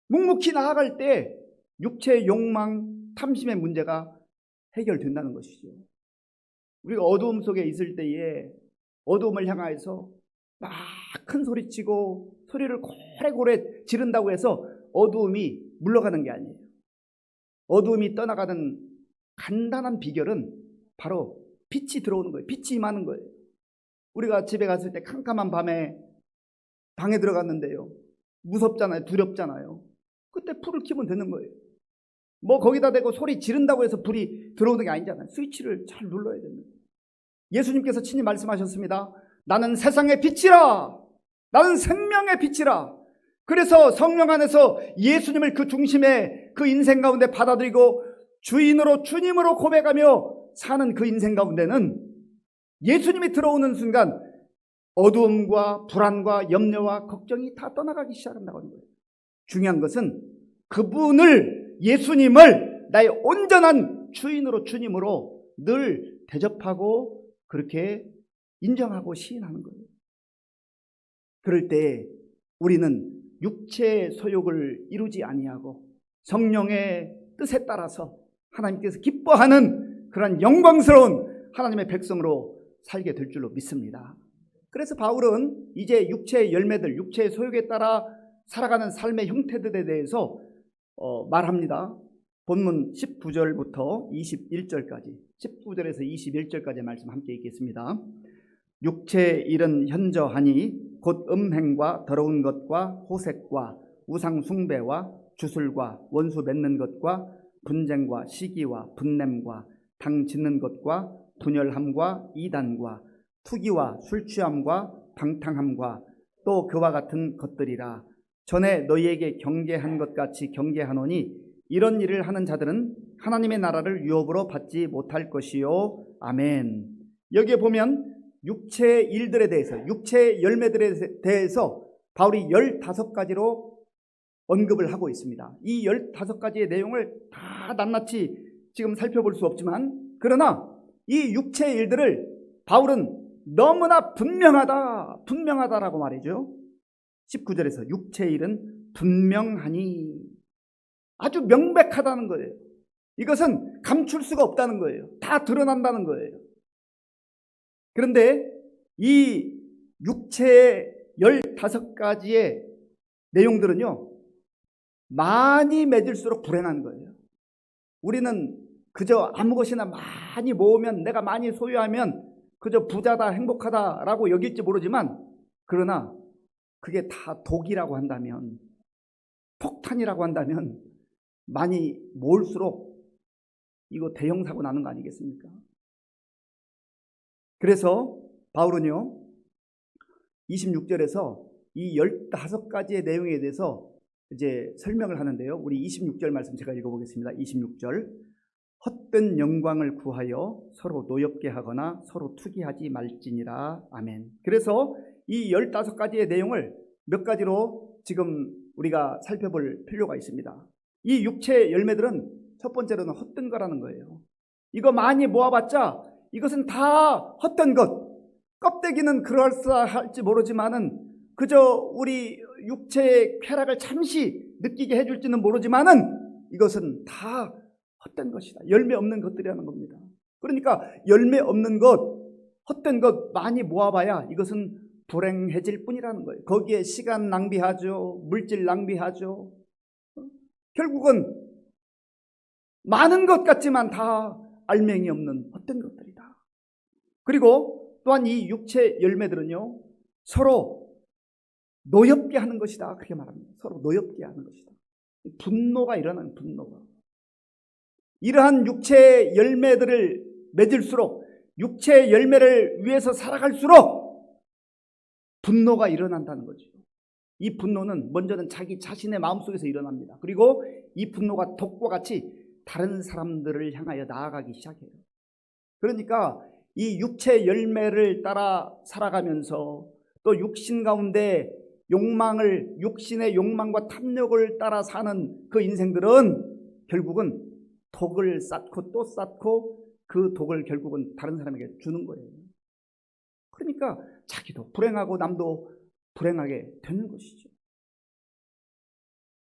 묵묵히 나아갈 때 육체의 욕망, 탐심의 문제가 해결된다는 것이죠. 우리가 어두움 속에 있을 때에 어두움을 향하여서 막 큰 소리치고 소리를 고래고래 지른다고 해서 어두움이 물러가는 게 아니에요. 어두움이 떠나가는 간단한 비결은 바로 빛이 들어오는 거예요. 빛이 임하는 거예요. 우리가 집에 갔을 때 캄캄한 밤에 방에 들어갔는데요, 무섭잖아요. 두렵잖아요. 그때 불을 켜면 되는 거예요. 뭐 거기다 대고 소리 지른다고 해서 불이 들어오는 게 아니잖아요. 스위치를 잘 눌러야 됩니다. 예수님께서 친히 말씀하셨습니다. 나는 세상의 빛이라. 나는 생명의 빛이라. 그래서 성령 안에서 예수님을 그 중심에 그 인생 가운데 받아들이고 주인으로 주님으로 고백하며 사는 그 인생 가운데는 예수님이 들어오는 순간 어두움과 불안과 염려와 걱정이 다 떠나가기 시작한다고 하는 거예요. 중요한 것은 그분을, 예수님을 나의 온전한 주인으로 주님으로 늘 대접하고 그렇게 인정하고 시인하는 거예요. 그럴 때 우리는 육체의 소욕을 이루지 아니하고 성령의 뜻에 따라서 하나님께서 기뻐하는 그런 영광스러운 하나님의 백성으로 살게 될 줄로 믿습니다. 그래서 바울은 이제 육체의 열매들, 육체의 소욕에 따라 살아가는 삶의 형태들에 대해서 말합니다. 본문 19절부터 21절까지, 19절에서 21절까지 말씀 함께 읽겠습니다. 육체의 일은 현저하니 곧 음행과 더러운 것과 호색과 우상 숭배와 주술과 원수 맺는 것과 분쟁과 시기와 분냄과 당 짓는 것과 분열함과 이단과 투기와 술취함과 방탕함과 또 그와 같은 것들이라. 전에 너희에게 경계한 것 같이 경계하노니 이런 일을 하는 자들은 하나님의 나라를 유업으로 받지 못할 것이요. 아멘. 여기에 보면 육체의 일들에 대해서, 육체의 열매들에 대해서 바울이 15가지로 언급을 하고 있습니다. 이 15가지의 내용을 다 낱낱이 지금 살펴볼 수 없지만, 그러나 이 육체의 일들을 바울은 너무나 분명하다라고 말이죠. 19절에서 육체의 일은 분명하니, 아주 명백하다는 거예요. 이것은 감출 수가 없다는 거예요. 다 드러난다는 거예요. 그런데 이 육체의 15가지의 내용들은요, 많이 맺을수록 불행한 거예요. 우리는 그저 아무 것이나 많이 모으면, 내가 많이 소유하면 그저 부자다, 행복하다라고 여길지 모르지만, 그러나 그게 다 독이라고 한다면, 폭탄이라고 한다면 많이 모을수록 이거 대형 사고 나는 거 아니겠습니까? 그래서 바울은요, 26절에서 이 15가지의 내용에 대해서 이제 설명을 하는데요. 우리 26절 말씀 제가 읽어보겠습니다. 26절. 헛된 영광을 구하여 서로 노엽게 하거나 서로 투기하지 말지니라. 아멘. 그래서 이 15가지의 내용을 몇 가지로 지금 우리가 살펴볼 필요가 있습니다. 이 육체의 열매들은 첫 번째로는 헛된 거라는 거예요. 이거 많이 모아봤자 이것은 다 헛된 것. 껍데기는 그럴싸할지 모르지만은 그저 우리 육체의 쾌락을 잠시 느끼게 해줄지는 모르지만은 이것은 다 헛된 것이다. 열매 없는 것들이라는 겁니다. 그러니까 열매 없는 것, 헛된 것 많이 모아봐야 이것은 불행해질 뿐이라는 거예요. 거기에 시간 낭비하죠. 물질 낭비하죠. 결국은 많은 것 같지만 다 알맹이 없는 헛된 것들이다. 그리고 또한 이 육체 열매들은요, 서로 노엽게 하는 것이다. 그렇게 말합니다. 서로 노엽게 하는 것이다. 분노가 일어나는 분노가. 이러한 육체 열매들을 맺을수록, 육체 열매를 위해서 살아갈수록 분노가 일어난다는 거죠. 이 분노는 먼저는 자기 자신의 마음속에서 일어납니다. 그리고 이 분노가 독과 같이 다른 사람들을 향하여 나아가기 시작해요. 그러니까 이 육체 열매를 따라 살아가면서 또 육신 가운데 육신의 욕망과 탐욕을 따라 사는 그 인생들은 결국은 독을 쌓고 또 쌓고 그 독을 결국은 다른 사람에게 주는 거예요. 그러니까 자기도 불행하고 남도 불행하게 되는 것이죠.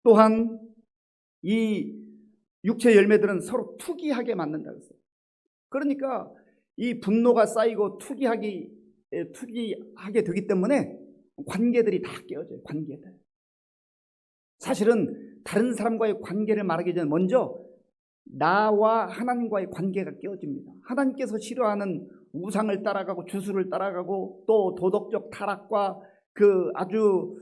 또한 이 육체 열매들은 서로 투기하게 만든다고 했어요. 그러니까 이 분노가 쌓이고 투기하게 되기 때문에 관계들이 다 깨어져요. 관계들. 사실은 다른 사람과의 관계를 말하기 전에 먼저 나와 하나님과의 관계가 깨어집니다. 하나님께서 싫어하는 우상을 따라가고 주술을 따라가고 또 도덕적 타락과 그 아주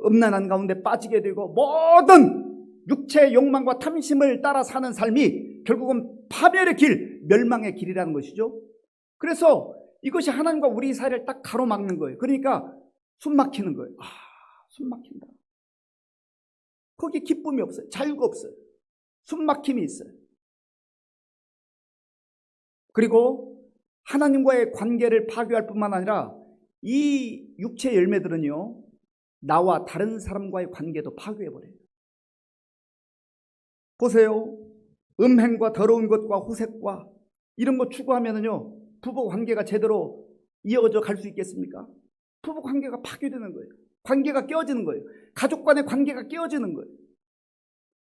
음란한 가운데 빠지게 되고 모든 육체의 욕망과 탐심을 따라 사는 삶이 결국은 파멸의 길, 멸망의 길이라는 것이죠. 그래서 이것이 하나님과 우리 사이를 딱 가로막는 거예요. 그러니까 숨 막히는 거예요. 숨 막힌다. 거기에 기쁨이 없어요. 자유가 없어요. 숨 막힘이 있어요. 그리고 하나님과의 관계를 파괴할 뿐만 아니라 이 육체 열매들은요, 나와 다른 사람과의 관계도 파괴해버려요. 보세요. 음행과 더러운 것과 호색과 이런 거 추구하면은요, 부부 관계가 제대로 이어져 갈 수 있겠습니까? 부부 관계가 파괴되는 거예요. 관계가 깨어지는 거예요. 가족 간의 관계가 깨어지는 거예요.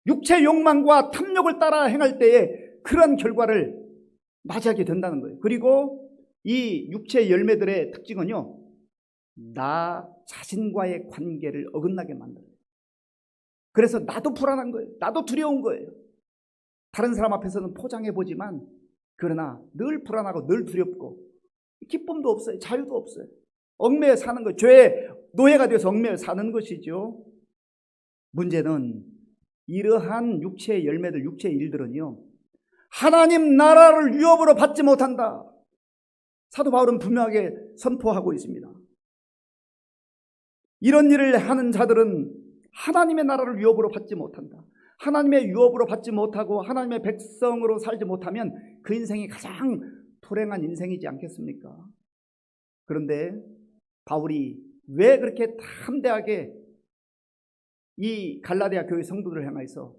육체 욕망과 탐욕을 따라 행할 때에 그런 결과를 맞이하게 된다는 거예요. 그리고 이 육체 열매들의 특징은요, 나 자신과의 관계를 어긋나게 만들어요. 그래서 나도 불안한 거예요. 나도 두려운 거예요. 다른 사람 앞에서는 포장해보지만 그러나 늘 불안하고 늘 두렵고 기쁨도 없어요. 자유도 없어요. 얽매여 사는 거예요. 죄의 노예가 되어서 얽매여 사는 것이죠. 문제는 이러한 육체의 열매들, 육체의 일들은요, 하나님 나라를 유업으로 받지 못한다. 사도 바울은 분명하게 선포하고 있습니다. 이런 일을 하는 자들은 하나님의 나라를 유업으로 받지 못한다. 하나님의 유업으로 받지 못하고 하나님의 백성으로 살지 못하면 그 인생이 가장 불행한 인생이지 않겠습니까? 그런데 바울이 왜 그렇게 담대하게 이 갈라디아 교회 성도들을 향해서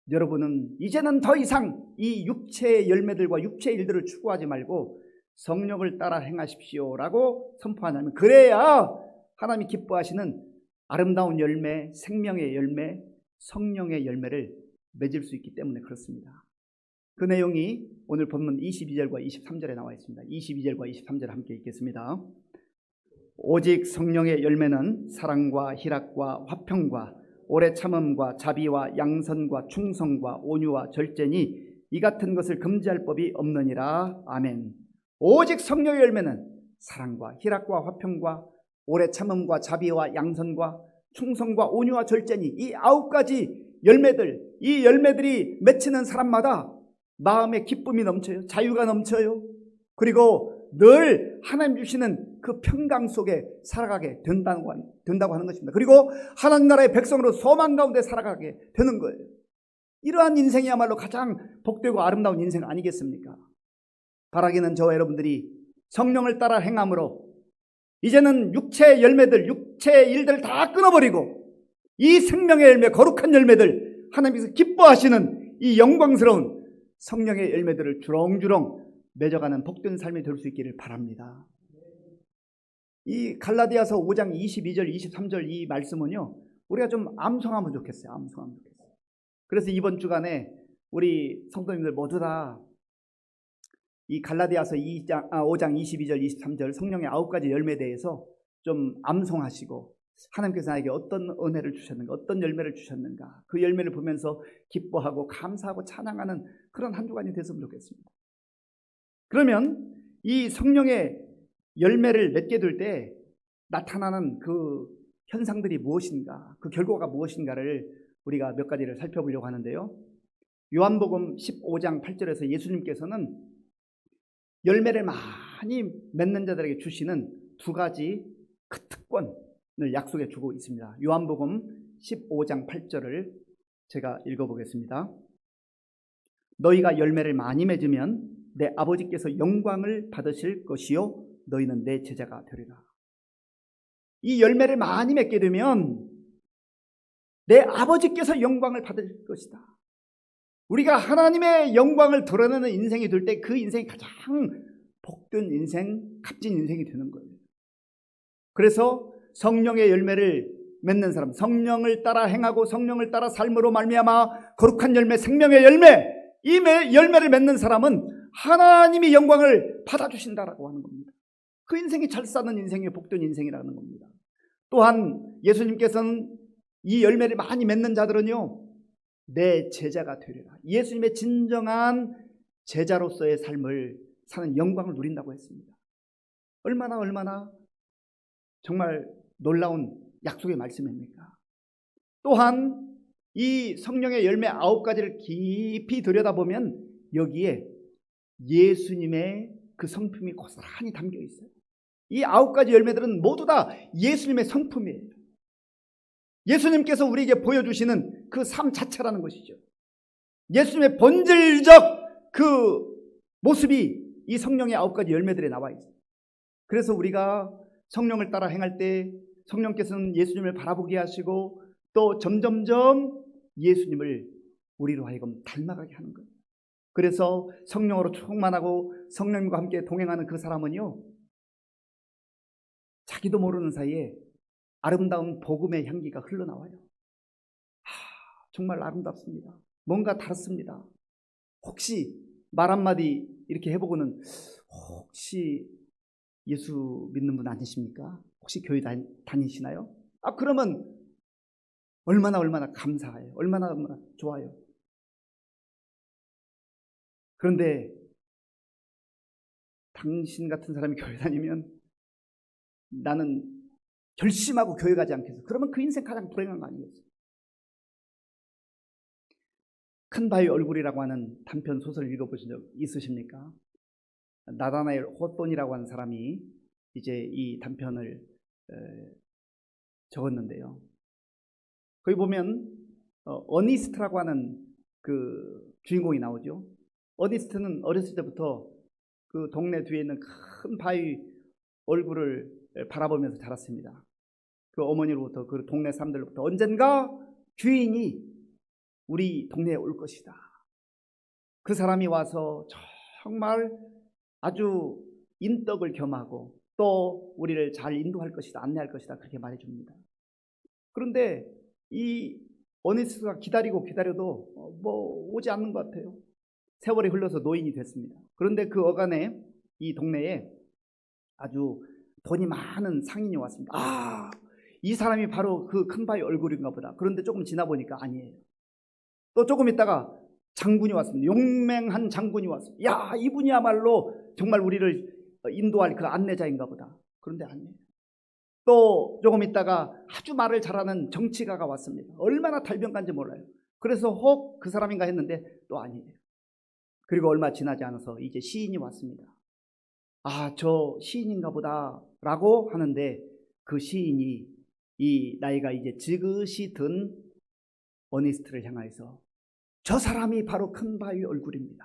여러분은 이제는 더 이상 이 육체의 열매들과 육체의 일들을 추구하지 말고 성령을 따라 행하십시오 라고 선포하냐면, 그래야 하나님이 기뻐하시는 아름다운 열매, 생명의 열매, 성령의 열매를 맺을 수 있기 때문에 그렇습니다. 그 내용이 오늘 본문 22절과 23절에 나와 있습니다. 22절과 23절 함께 읽겠습니다. 오직 성령의 열매는 사랑과 희락과 화평과 오래 참음과 자비와 양선과 충성과 온유와 절제니 이 같은 것을 금지할 법이 없느니라. 아멘. 오직 성령의 열매는 사랑과 희락과 화평과 오래 참음과 자비와 양선과 충성과 온유와 절제니, 이 9가지 열매들, 이 열매들이 맺히는 사람마다 마음에 기쁨이 넘쳐요. 자유가 넘쳐요. 그리고 늘 하나님 주시는 그 평강 속에 살아가게 된다고 하는 것입니다. 그리고 하나님 나라의 백성으로 소망 가운데 살아가게 되는 거예요. 이러한 인생이야말로 가장 복되고 아름다운 인생 아니겠습니까? 바라기는 저와 여러분들이 성령을 따라 행함으로 이제는 육체의 열매들, 육체의 일들을 다 끊어버리고 이 생명의 열매, 거룩한 열매들, 하나님께서 기뻐하시는 이 영광스러운 성령의 열매들을 주렁주렁 맺어가는 복된 삶이 될 수 있기를 바랍니다. 이 갈라디아서 5장 22절, 23절 이 말씀은요, 우리가 좀 암송하면 좋겠어요. 암송하면 좋겠어요. 그래서 이번 주간에 우리 성도님들 모두 다 이 갈라디아서 5장 22절 23절 성령의 9가지 열매에 대해서 좀 암송하시고, 하나님께서 나에게 어떤 은혜를 주셨는가, 어떤 열매를 주셨는가, 그 열매를 보면서 기뻐하고 감사하고 찬양하는 그런 한 주간이 됐으면 좋겠습니다. 그러면 이 성령의 열매를 맺게 될 때 나타나는 그 현상들이 무엇인가, 그 결과가 무엇인가를 우리가 몇 가지를 살펴보려고 하는데요. 요한복음 15장 8절에서 예수님께서는 열매를 많이 맺는 자들에게 주시는 두 가지 그 특권을 약속해 주고 있습니다. 요한복음 15장 8절을 제가 읽어보겠습니다. 너희가 열매를 많이 맺으면 내 아버지께서 영광을 받으실 것이요 너희는 내 제자가 되리라. 이 열매를 많이 맺게 되면 내 아버지께서 영광을 받을 것이다. 우리가 하나님의 영광을 드러내는 인생이 될 때 그 인생이 가장 복된 인생, 값진 인생이 되는 거예요. 그래서 성령의 열매를 맺는 사람, 성령을 따라 행하고 성령을 따라 삶으로 말미암아 거룩한 열매, 생명의 열매, 이 열매를 맺는 사람은 하나님이 영광을 받아주신다라고 하는 겁니다. 그 인생이 잘 사는 인생이 복된 인생이라는 겁니다. 또한 예수님께서는 이 열매를 많이 맺는 자들은요, 내 제자가 되리라. 예수님의 진정한 제자로서의 삶을 사는 영광을 누린다고 했습니다. 얼마나 정말 놀라운 약속의 말씀입니까? 또한 이 성령의 열매 9가지를 깊이 들여다보면 여기에 예수님의 그 성품이 고스란히 담겨 있어요. 이 9가지 열매들은 모두 다 예수님의 성품이에요. 예수님께서 우리에게 보여주시는 그 삶 자체라는 것이죠. 예수님의 본질적 그 모습이 이 성령의 9가지 열매들에 나와 있어요. 그래서 우리가 성령을 따라 행할 때 성령께서는 예수님을 바라보게 하시고 또 점점점 예수님을 우리로 하여금 닮아가게 하는 거예요. 그래서 성령으로 충만하고 성령님과 함께 동행하는 그 사람은요, 자기도 모르는 사이에 아름다운 복음의 향기가 흘러나와요. 정말 아름답습니다. 뭔가 다릅니다. 혹시 말 한마디 이렇게 해보고는 혹시 예수 믿는 분 아니십니까? 혹시 교회 다니시나요? 그러면 얼마나 감사해요. 얼마나 좋아요. 그런데 당신 같은 사람이 교회 다니면 나는 결심하고 교회 가지 않겠어. 그러면 그 인생 가장 불행한 거 아니겠어요? 큰 바위 얼굴이라고 하는 단편 소설 읽어보신 적 있으십니까? 나다나엘 호돈이라고 하는 사람이 이제 이 단편을 적었는데요. 거기 보면 어니스트라고 하는 그 주인공이 나오죠. 어니스트는 어렸을 때부터 그 동네 뒤에 있는 큰 바위 얼굴을 바라보면서 자랐습니다. 그 어머니로부터 그 동네 사람들로부터 언젠가 주인이 우리 동네에 올 것이다. 그 사람이 와서 정말 아주 인덕을 겸하고 또 우리를 잘 인도할 것이다, 안내할 것이다, 그렇게 말해줍니다. 그런데 이 어니스트가 기다려도 오지 않는 것 같아요. 세월이 흘러서 노인이 됐습니다. 그런데 그 어간에 이 동네에 아주 돈이 많은 상인이 왔습니다. 이 사람이 바로 그 큰 바위 얼굴인가 보다. 그런데 조금 지나 보니까 아니에요. 또 조금 있다가 장군이 왔습니다. 용맹한 장군이 왔어요. 이분이야말로 정말 우리를 인도할 그 안내자인가 보다. 그런데 아니에요. 또 조금 있다가 아주 말을 잘하는 정치가가 왔습니다. 얼마나 달변가인지 몰라요. 그래서 혹 그 사람인가 했는데 또 아니에요. 그리고 얼마 지나지 않아서 이제 시인이 왔습니다. 저 시인인가 보다 라고 하는데 그 시인이 이 나이가 이제 지긋이 든 어니스트를 향하여서 저 사람이 바로 큰 바위 얼굴입니다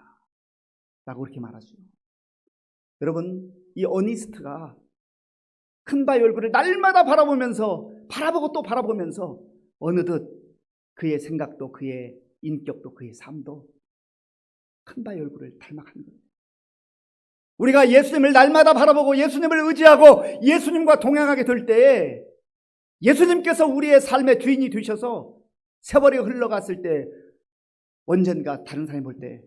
라고 그렇게 말하죠. 여러분, 이 어니스트가 큰 바위 얼굴을 날마다 바라보고 또 바라보면서 어느덧 그의 생각도 그의 인격도 그의 삶도 큰 바위 얼굴을 닮아가는 거예요. 우리가 예수님을 날마다 바라보고 예수님을 의지하고 예수님과 동행하게 될 때 예수님께서 우리의 삶의 주인이 되셔서 세월이 흘러갔을 때 언젠가 다른 사람이 볼 때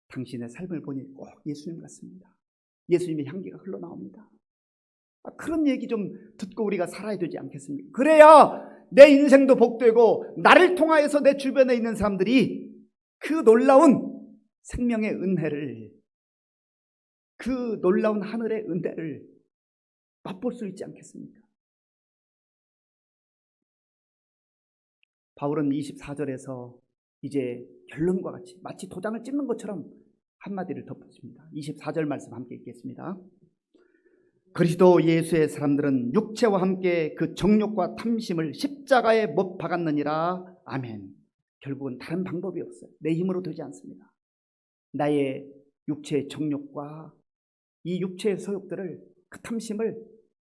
당신의 삶을 보니 꼭 예수님 같습니다. 예수님의 향기가 흘러나옵니다. 그런 얘기 좀 듣고 우리가 살아야 되지 않겠습니까? 그래야 내 인생도 복되고 나를 통하여서 내 주변에 있는 사람들이 그 놀라운 생명의 은혜를, 그 놀라운 하늘의 은혜를 맛볼 수 있지 않겠습니까? 바울은 24절에서 이제 결론과 같이 마치 도장을 찍는 것처럼 한마디를 덧붙입니다. 24절 말씀 함께 읽겠습니다. 그리스도 예수의 사람들은 육체와 함께 그 정욕과 탐심을 십자가에 못 박았느니라. 아멘. 결국은 다른 방법이 없어요. 내 힘으로 되지 않습니다. 나의 육체의 정욕과 이 육체의 소욕들을, 그 탐심을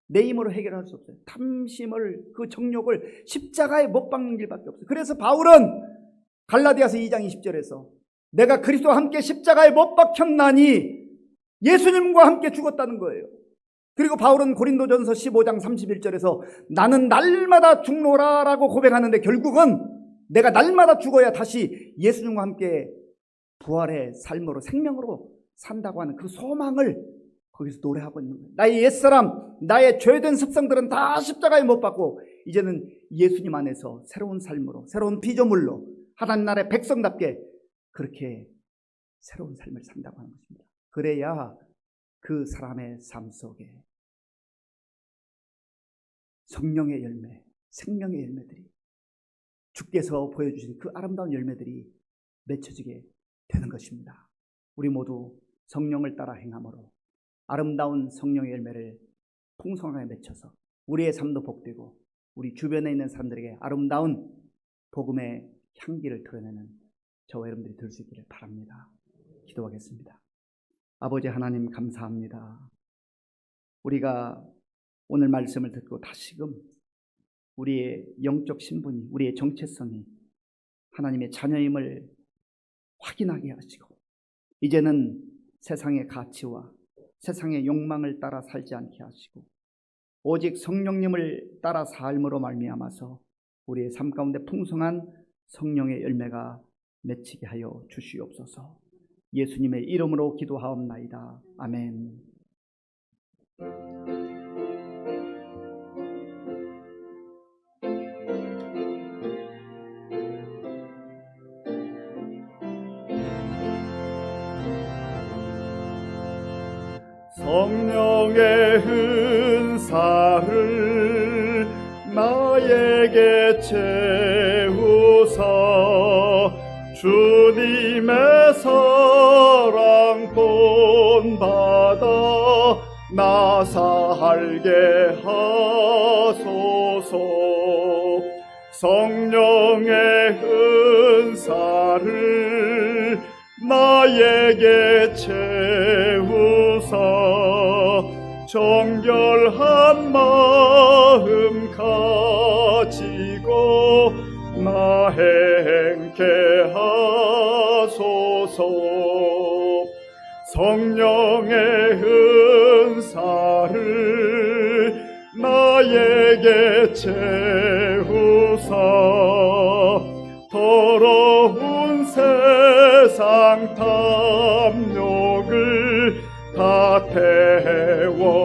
내 힘으로 해결할 수 없어요. 탐심을, 그 정욕을 십자가에 못 박는 길밖에 없어요. 그래서 바울은 갈라디아서 2장 20절에서 내가 그리스도와 함께 십자가에 못 박혔나니 예수님과 함께 죽었다는 거예요. 그리고 바울은 고린도전서 15장 31절에서 나는 날마다 죽노라라고 고백하는데 결국은 내가 날마다 죽어야 다시 예수님과 함께 부활의 삶으로, 생명으로 산다고 하는 그 소망을 거기서 노래하고 있는 거예요. 나의 옛사람, 나의 죄된 습성들은 다 십자가에 못 박고 이제는 예수님 안에서 새로운 삶으로, 새로운 피조물로 하나님 나라의 백성답게 그렇게 새로운 삶을 산다고 하는 것입니다. 그래야 그 사람의 삶 속에 성령의 열매, 생명의 열매들이, 주께서 보여주신 그 아름다운 열매들이 맺혀지게 되는 것입니다. 우리 모두 성령을 따라 행함으로 아름다운 성령의 열매를 풍성하게 맺혀서 우리의 삶도 복되고 우리 주변에 있는 사람들에게 아름다운 복음의 향기를 드러내는 저와 여러분들이 될 수 있기를 바랍니다. 기도하겠습니다. 아버지 하나님 감사합니다. 우리가 오늘 말씀을 듣고 다시금 우리의 영적 신분이, 우리의 정체성이 하나님의 자녀임을 확인하게 하시고 이제는 세상의 가치와 세상의 욕망을 따라 살지 않게 하시고 오직 성령님을 따라 삶으로 말미암아서 우리의 삶 가운데 풍성한 성령의 열매가 맺히게 하여 주시옵소서. 예수님의 이름으로 기도하옵나이다. 아멘. 성령의 은사를 나에게 채우사 주님의 사랑 본받아 나 살게 하소서. 성령의 은사를 나에게 채우사 정결한 마음 가지고 나 행케 하소서. 성령의 은사를 나에게 채우사 더러운 세상 탐욕을 다 태워주소서.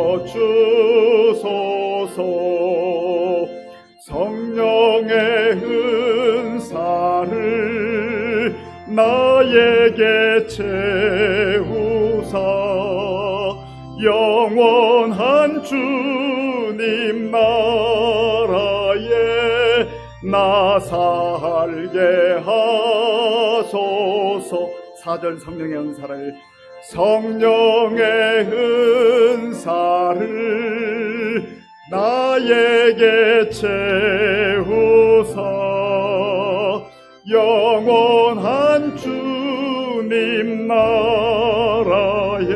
성령의 은사를 나에게 채우사 영원한 주님 나라에 나 살게 하소서. 4절 성령의 은사를 나에게 채우사 영원한 주님 나라에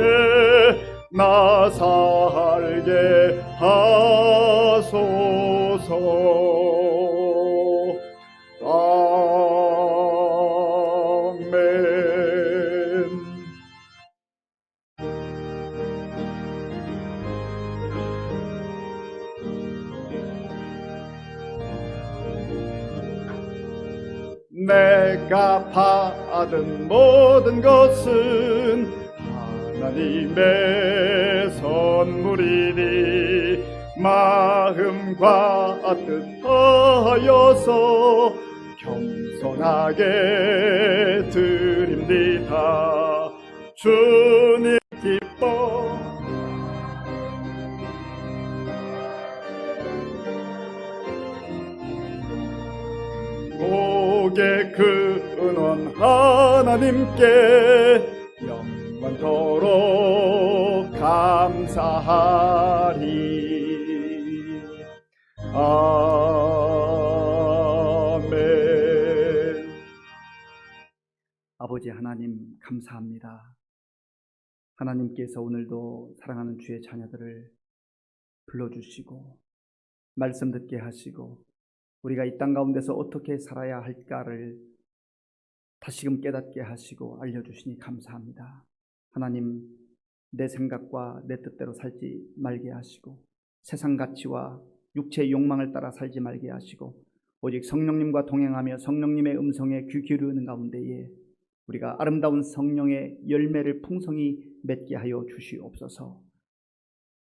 나 살게 하소서. 내가 받은 모든 것은 하나님의 선물이니 마음과 뜻하여서 겸손하게 드립니다. 주님 기뻐 고개 근원 하나님께 영원토록 감사하리. 아멘. 아버지 하나님 감사합니다. 하나님께서 오늘도 사랑하는 주의 자녀들을 불러주시고 말씀 듣게 하시고 우리가 이 땅 가운데서 어떻게 살아야 할까를 다시금 깨닫게 하시고 알려주시니 감사합니다. 하나님, 내 생각과 내 뜻대로 살지 말게 하시고 세상 가치와 육체의 욕망을 따라 살지 말게 하시고 오직 성령님과 동행하며 성령님의 음성에 귀 기울이는 가운데에 우리가 아름다운 성령의 열매를 풍성히 맺게 하여 주시옵소서.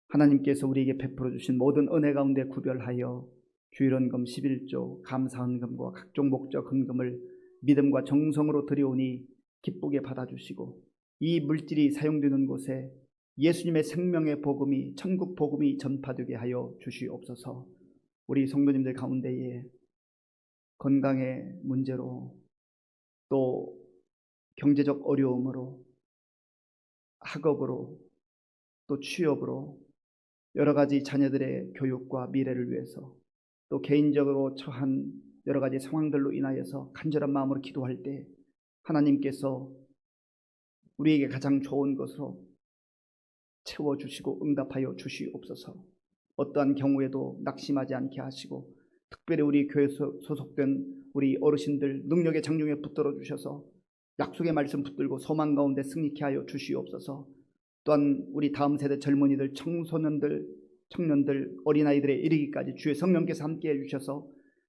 하나님께서 우리에게 베풀어 주신 모든 은혜 가운데 구별하여 주일헌금 11조 감사헌금과 각종 목적 헌금을 믿음과 정성으로 드려오니 기쁘게 받아주시고 이 물질이 사용되는 곳에 예수님의 생명의 복음이 천국 복음이 전파되게 하여 주시옵소서. 우리 성도님들 가운데에 건강의 문제로 또 경제적 어려움으로 학업으로 또 취업으로 여러 가지 자녀들의 교육과 미래를 위해서 또 개인적으로 처한 여러 가지 상황들로 인하여서 간절한 마음으로 기도할 때 하나님께서 우리에게 가장 좋은 것으로 채워주시고 응답하여 주시옵소서. 어떠한 경우에도 낙심하지 않게 하시고 특별히 우리 교회에 소속된 우리 어르신들 능력의 장중에 붙들어 주셔서 약속의 말씀 붙들고 소망 가운데 승리케 하여 주시옵소서. 또한 우리 다음 세대 젊은이들, 청소년들, 청년들, 어린아이들에 이르기까지 주의 성령께서 함께해 주셔서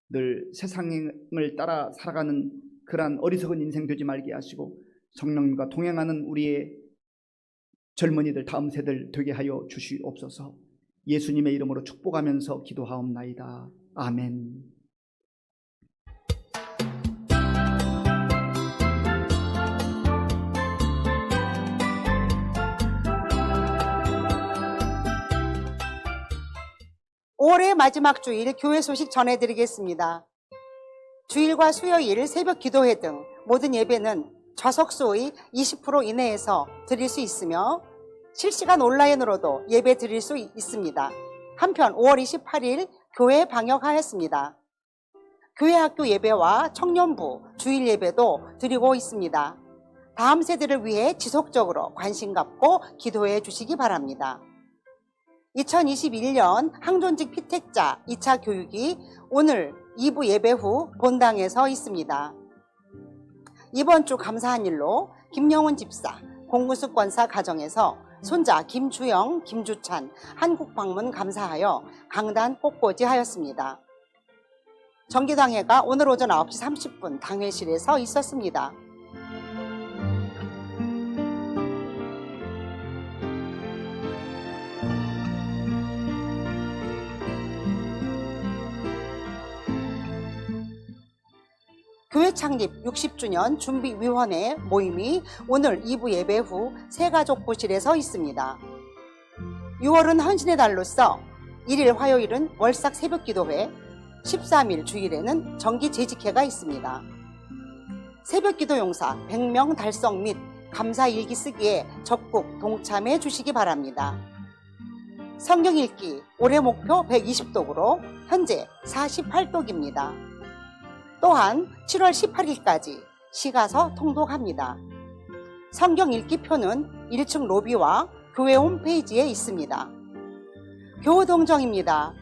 늘 세상을 따라 살아가는 그러한 어리석은 인생 되지 말게 하시고 성령님과 동행하는 우리의 젊은이들, 다음 세대를 되게 하여 주시옵소서. 예수님의 이름으로 축복하면서 기도하옵나이다. 아멘. 올해 마지막 주일 교회 소식 전해드리겠습니다. 주일과 수요일 새벽 기도회 등 모든 예배는 좌석수의 20% 이내에서 드릴 수 있으며 실시간 온라인으로도 예배 드릴 수 있습니다. 한편 5월 28일 교회 방역하였습니다. 교회 학교 예배와 청년부 주일 예배도 드리고 있습니다. 다음 세대를 위해 지속적으로 관심 갖고 기도해 주시기 바랍니다. 2021년 항존직 피택자 2차 교육이 오늘 2부 예배 후 본당에서 있습니다. 이번 주 감사한 일로 김영훈 집사, 공구숙 권사 가정에서 손자 김주영, 김주찬 한국 방문 감사하여 강단 꽃꽂이 하였습니다. 정기당회가 오늘 오전 9시 30분 당회실에서 있었습니다. 교회 창립 60주년 준비위원회 모임이 오늘 2부 예배 후 새가족부실에서 있습니다. 6월은 헌신의 달로서 1일 화요일은 월삭 새벽기도회, 13일 주일에는 정기 재직회가 있습니다. 새벽기도 용사 100명 달성 및 감사일기 쓰기에 적극 동참해 주시기 바랍니다. 성경 읽기 올해 목표 120독으로 현재 48독입니다. 또한 7월 18일까지 시가서 통독합니다. 성경 읽기표는 1층 로비와 교회 홈페이지에 있습니다. 교우동정입니다.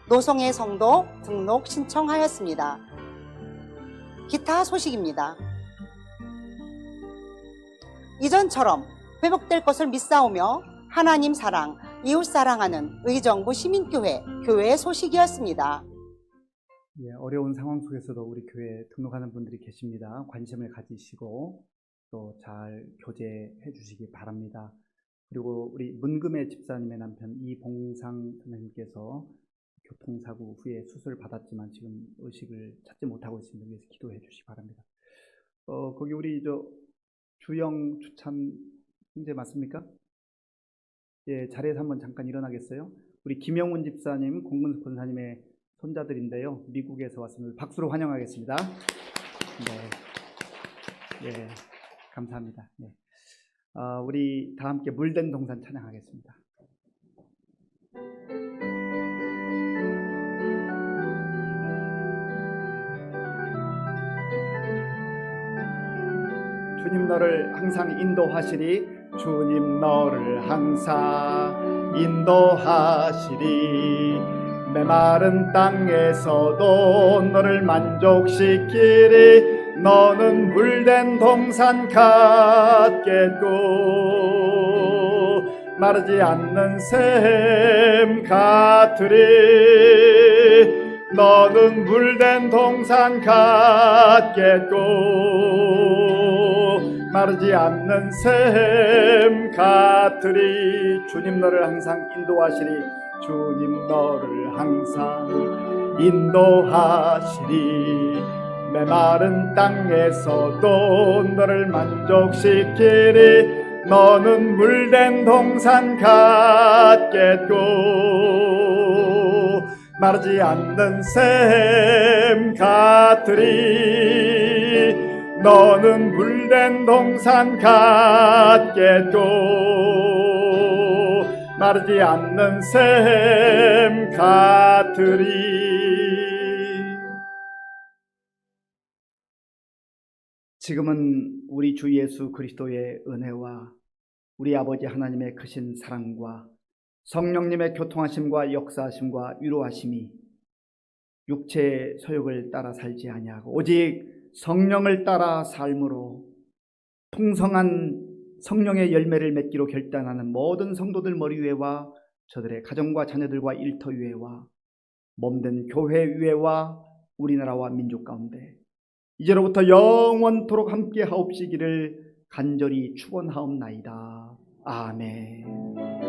노송의 성도 등록 신청하였습니다. 기타 소식입니다. 이전처럼 회복될 것을 믿사오며 하나님 사랑, 이웃 사랑하는 의정부 시민교회 교회의 소식이었습니다. 예, 어려운 상황 속에서도 우리 교회에 등록하는 분들이 계십니다. 관심을 가지시고 또 잘 교제해 주시기 바랍니다. 그리고 우리 문금의 집사님의 남편 이봉상 선생님께서 교통사고 후에 수술을 받았지만 지금 의식을 찾지 못하고 있습니다. 위해서 기도해 주시기 바랍니다. 거기 우리 주영 추참 형제 맞습니까? 예, 자리에서 한번 잠깐 일어나겠어요? 우리 김영훈 집사님, 공근숙 권사님의 손자들인데요. 미국에서 왔습니다. 박수로 환영하겠습니다. 네, 예, 감사합니다. 네. 우리 다 함께 물된 동산 찬양하겠습니다. 주님 너를 항상 인도하시리. 주님 너를 항상 인도하시리. 메마른 땅에서도 너를 만족시키리. 너는 물된 동산 같겠고 마르지 않는 샘 같으리. 너는 물된 동산 같겠고 마르지 않는 샘 같으리. 주님 너를 항상 인도하시리. 주님 너를 항상 인도하시리. 메마른 땅에서도 너를 만족시키리. 너는 물된 동산 같겠고 마르지 않는 샘 같으리. 너는 물된 동산 같겠고 마르지 않는 샘 같으리. 지금은 우리 주 예수 그리스도의 은혜와 우리 아버지 하나님의 크신 사랑과 성령님의 교통하심과 역사하심과 위로하심이 육체의 소욕을 따라 살지 아니하고 오직 성령을 따라 삶으로 풍성한 성령의 열매를 맺기로 결단하는 모든 성도들 머리 위에와 저들의 가정과 자녀들과 일터 위에와 몸된 교회 위에와 우리나라와 민족 가운데 이제로부터 영원토록 함께 하옵시기를 간절히 축원하옵나이다. 아멘.